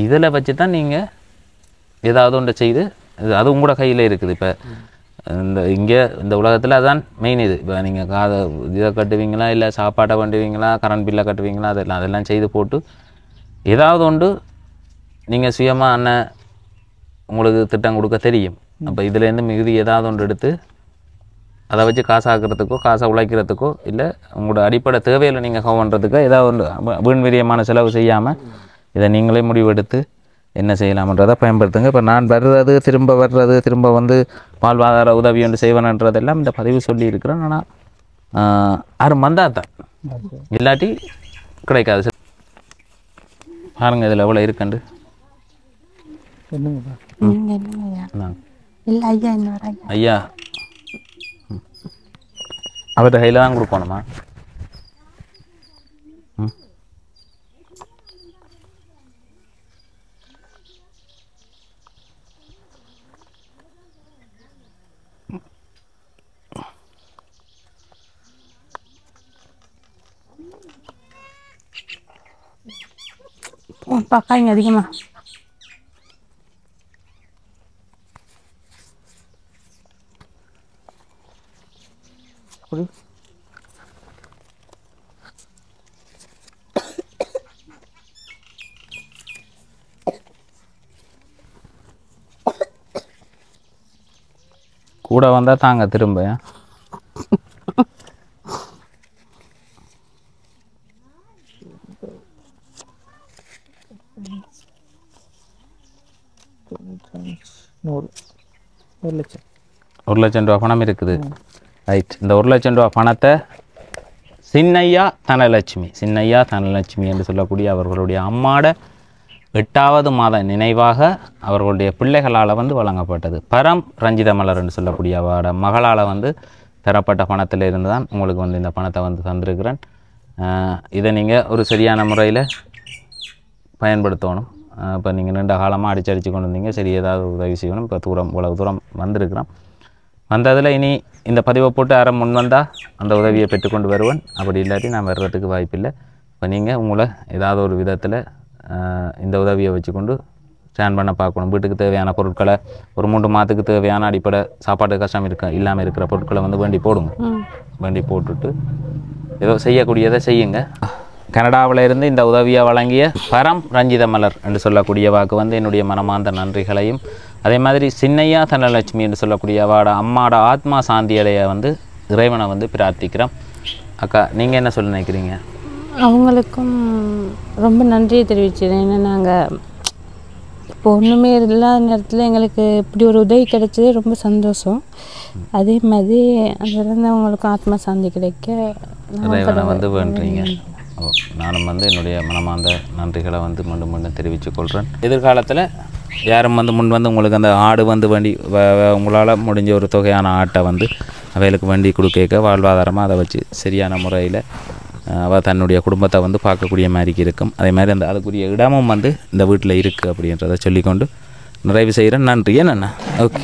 இதில் வச்சு தான் நீங்கள் ஏதாவது ஒன்று செய்து அது உங்களோட கையில் இருக்குது. இப்போ இங்கே இந்த உலகத்தில் அதான் மெயின். இது இப்போ நீங்கள் இதை கட்டுவீங்களா, இல்லை சாப்பாட்டை பண்ணுவீங்களா, கரண்ட் பில்லை கட்டுவீங்களா, அதெல்லாம் செய்து போட்டு ஏதாவது ஒன்று நீங்கள் சுயமாக அண்ணன் உங்களுக்கு திட்டம் கொடுக்க தெரியும். அப்போ இதுலேருந்து மிகுதி ஏதாவது ஒன்று எடுத்து அதை வச்சு காசாக்குறதுக்கோ காசை உழைக்கிறதுக்கோ இல்லை உங்களோட அடிப்படை தேவையில் நீங்கள் பண்ணுறதுக்கோ ஏதாவது ஒன்று வீண் விரியமான செலவு செய்யாமல் இதை நீங்களே முடிவெடுத்து என்ன செய்யலாம்ன்றதை பயன்படுத்துங்க. இப்போ நான் வர்றது திரும்ப வந்து வாழ்வாதார உதவி ஒன்று செய்வேன்ன்றதெல்லாம் இந்த பதிவு சொல்லி இருக்கிறேன். ஆனால் யாரும் வந்தால் தான், இல்லாட்டி கிடைக்காது. பாருங்க இதில் எவ்வளோ இருக்குண்டு. ஐயா அவர்கிட்ட கையில் தான் கொடுக்கணுமா? பார்க்காங்க அதிகமாக அப்படி கூட வந்தால் தாங்க திரும்ப ஒரு லட்சம் ரூபா பணம் இருக்குது. ரைட். இந்த 1 லட்சம் ரூபா பணத்தை சின்னையா தனலட்சுமி என்று சொல்லக்கூடிய அவர்களுடைய அம்மாட 8வது மாத நினைவாக அவர்களுடைய பிள்ளைகளால் வந்து வழங்கப்பட்டது. பரம் ரஞ்சித மலர் என்று சொல்லக்கூடிய அவரோட மகளால் வந்து தரப்பட்ட பணத்தில் இருந்து தான் உங்களுக்கு வந்து இந்த பணத்தை வந்து தந்திருக்கிறேன். இதை நீங்கள் ஒரு சரியான முறையில் பயன்படுத்தணும். இப்போ நீங்கள் நீண்ட காலமாக அடித்து கொண்டு வந்தீங்க, சரி ஏதாவது உதவி செய்யணும். இப்போ இவ்வளவு தூரம் வந்திருக்கிறோம். வந்ததில் இனி இந்த பதிவை போட்டு யாரும் முன் வந்தால் அந்த உதவியை பெற்றுக்கொண்டு வருவேன். அப்படி இல்லாட்டி நான் வர்றதுக்கு வாய்ப்பில்லை. இப்போ நீங்கள் உங்களை ஏதாவது ஒரு விதத்தில் இந்த உதவியை வச்சுக்கொண்டு ஸ்டாண்ட் பண்ண பார்க்கணும். வீட்டுக்கு தேவையான பொருட்களை ஒரு 3 மாதத்துக்கு தேவையான அடிப்படை சாப்பாடு கஷ்டம் இல்லாமல் இருக்கிற பொருட்களை வந்து வேண்டி போடுங்க. வேண்டி போட்டுட்டு ஏதோ செய்யக்கூடியதை செய்யுங்க. கனடாவில் இருந்து இந்த உதவியை வழங்கிய பரம் ரஞ்சித மலர் என்று சொல்லக்கூடிய வாக்கு வந்து என்னுடைய மனமார்ந்த நன்றிகளையும், அதே மாதிரி சின்னையா தனலட்சுமி என்று சொல்லக்கூடிய அவட அம்மாவோட ஆத்மா சாந்தியடைய வந்து இறைவனை வந்து பிரார்த்திக்கிறோம். அக்கா, நீங்கள் என்ன சொல்ல நினைக்கிறீங்க? அவங்களுக்கும் ரொம்ப நன்றியை தெரிவிச்சிடுறேன். ஏன்னா நாங்கள் இப்போ ஒன்றுமே இல்லாத நேரத்தில் எங்களுக்கு இப்படி ஒரு உதவி கிடைச்சது ரொம்ப சந்தோஷம். அதே மாதிரி அந்த இறந்தவங்களுக்கும் ஆத்மா சாந்தி கிடைக்க இறைவனை வந்து வேண்டுறீங்க. நானும் வந்து என்னுடைய மனமார்ந்த நன்றிகளை வந்து மீண்டும் தெரிவித்துக் கொள்கிறேன். எதிர்காலத்தில் யாரும் வந்து முன் வந்து உங்களுக்கு அந்த ஆடு வந்து வண்டி உங்களால் முடிஞ்ச ஒரு தொகையான ஆட்டை வந்து அவைகளுக்கு வண்டி கொடுக்க வாழ்வாதாரமாக அதை வச்சு சரியான முறையில் அவள் தன்னுடைய குடும்பத்தை வந்து பார்க்கக்கூடிய மாதிரிக்கு இருக்கும். அதே மாதிரி அந்த அதுக்குரிய இடமும் வந்து இந்த வீட்டில் இருக்குது அப்படின்றத சொல்லிக்கொண்டு நிறைவு செய்கிறேன். நன்றி. என்னண்ணா? ஓகே.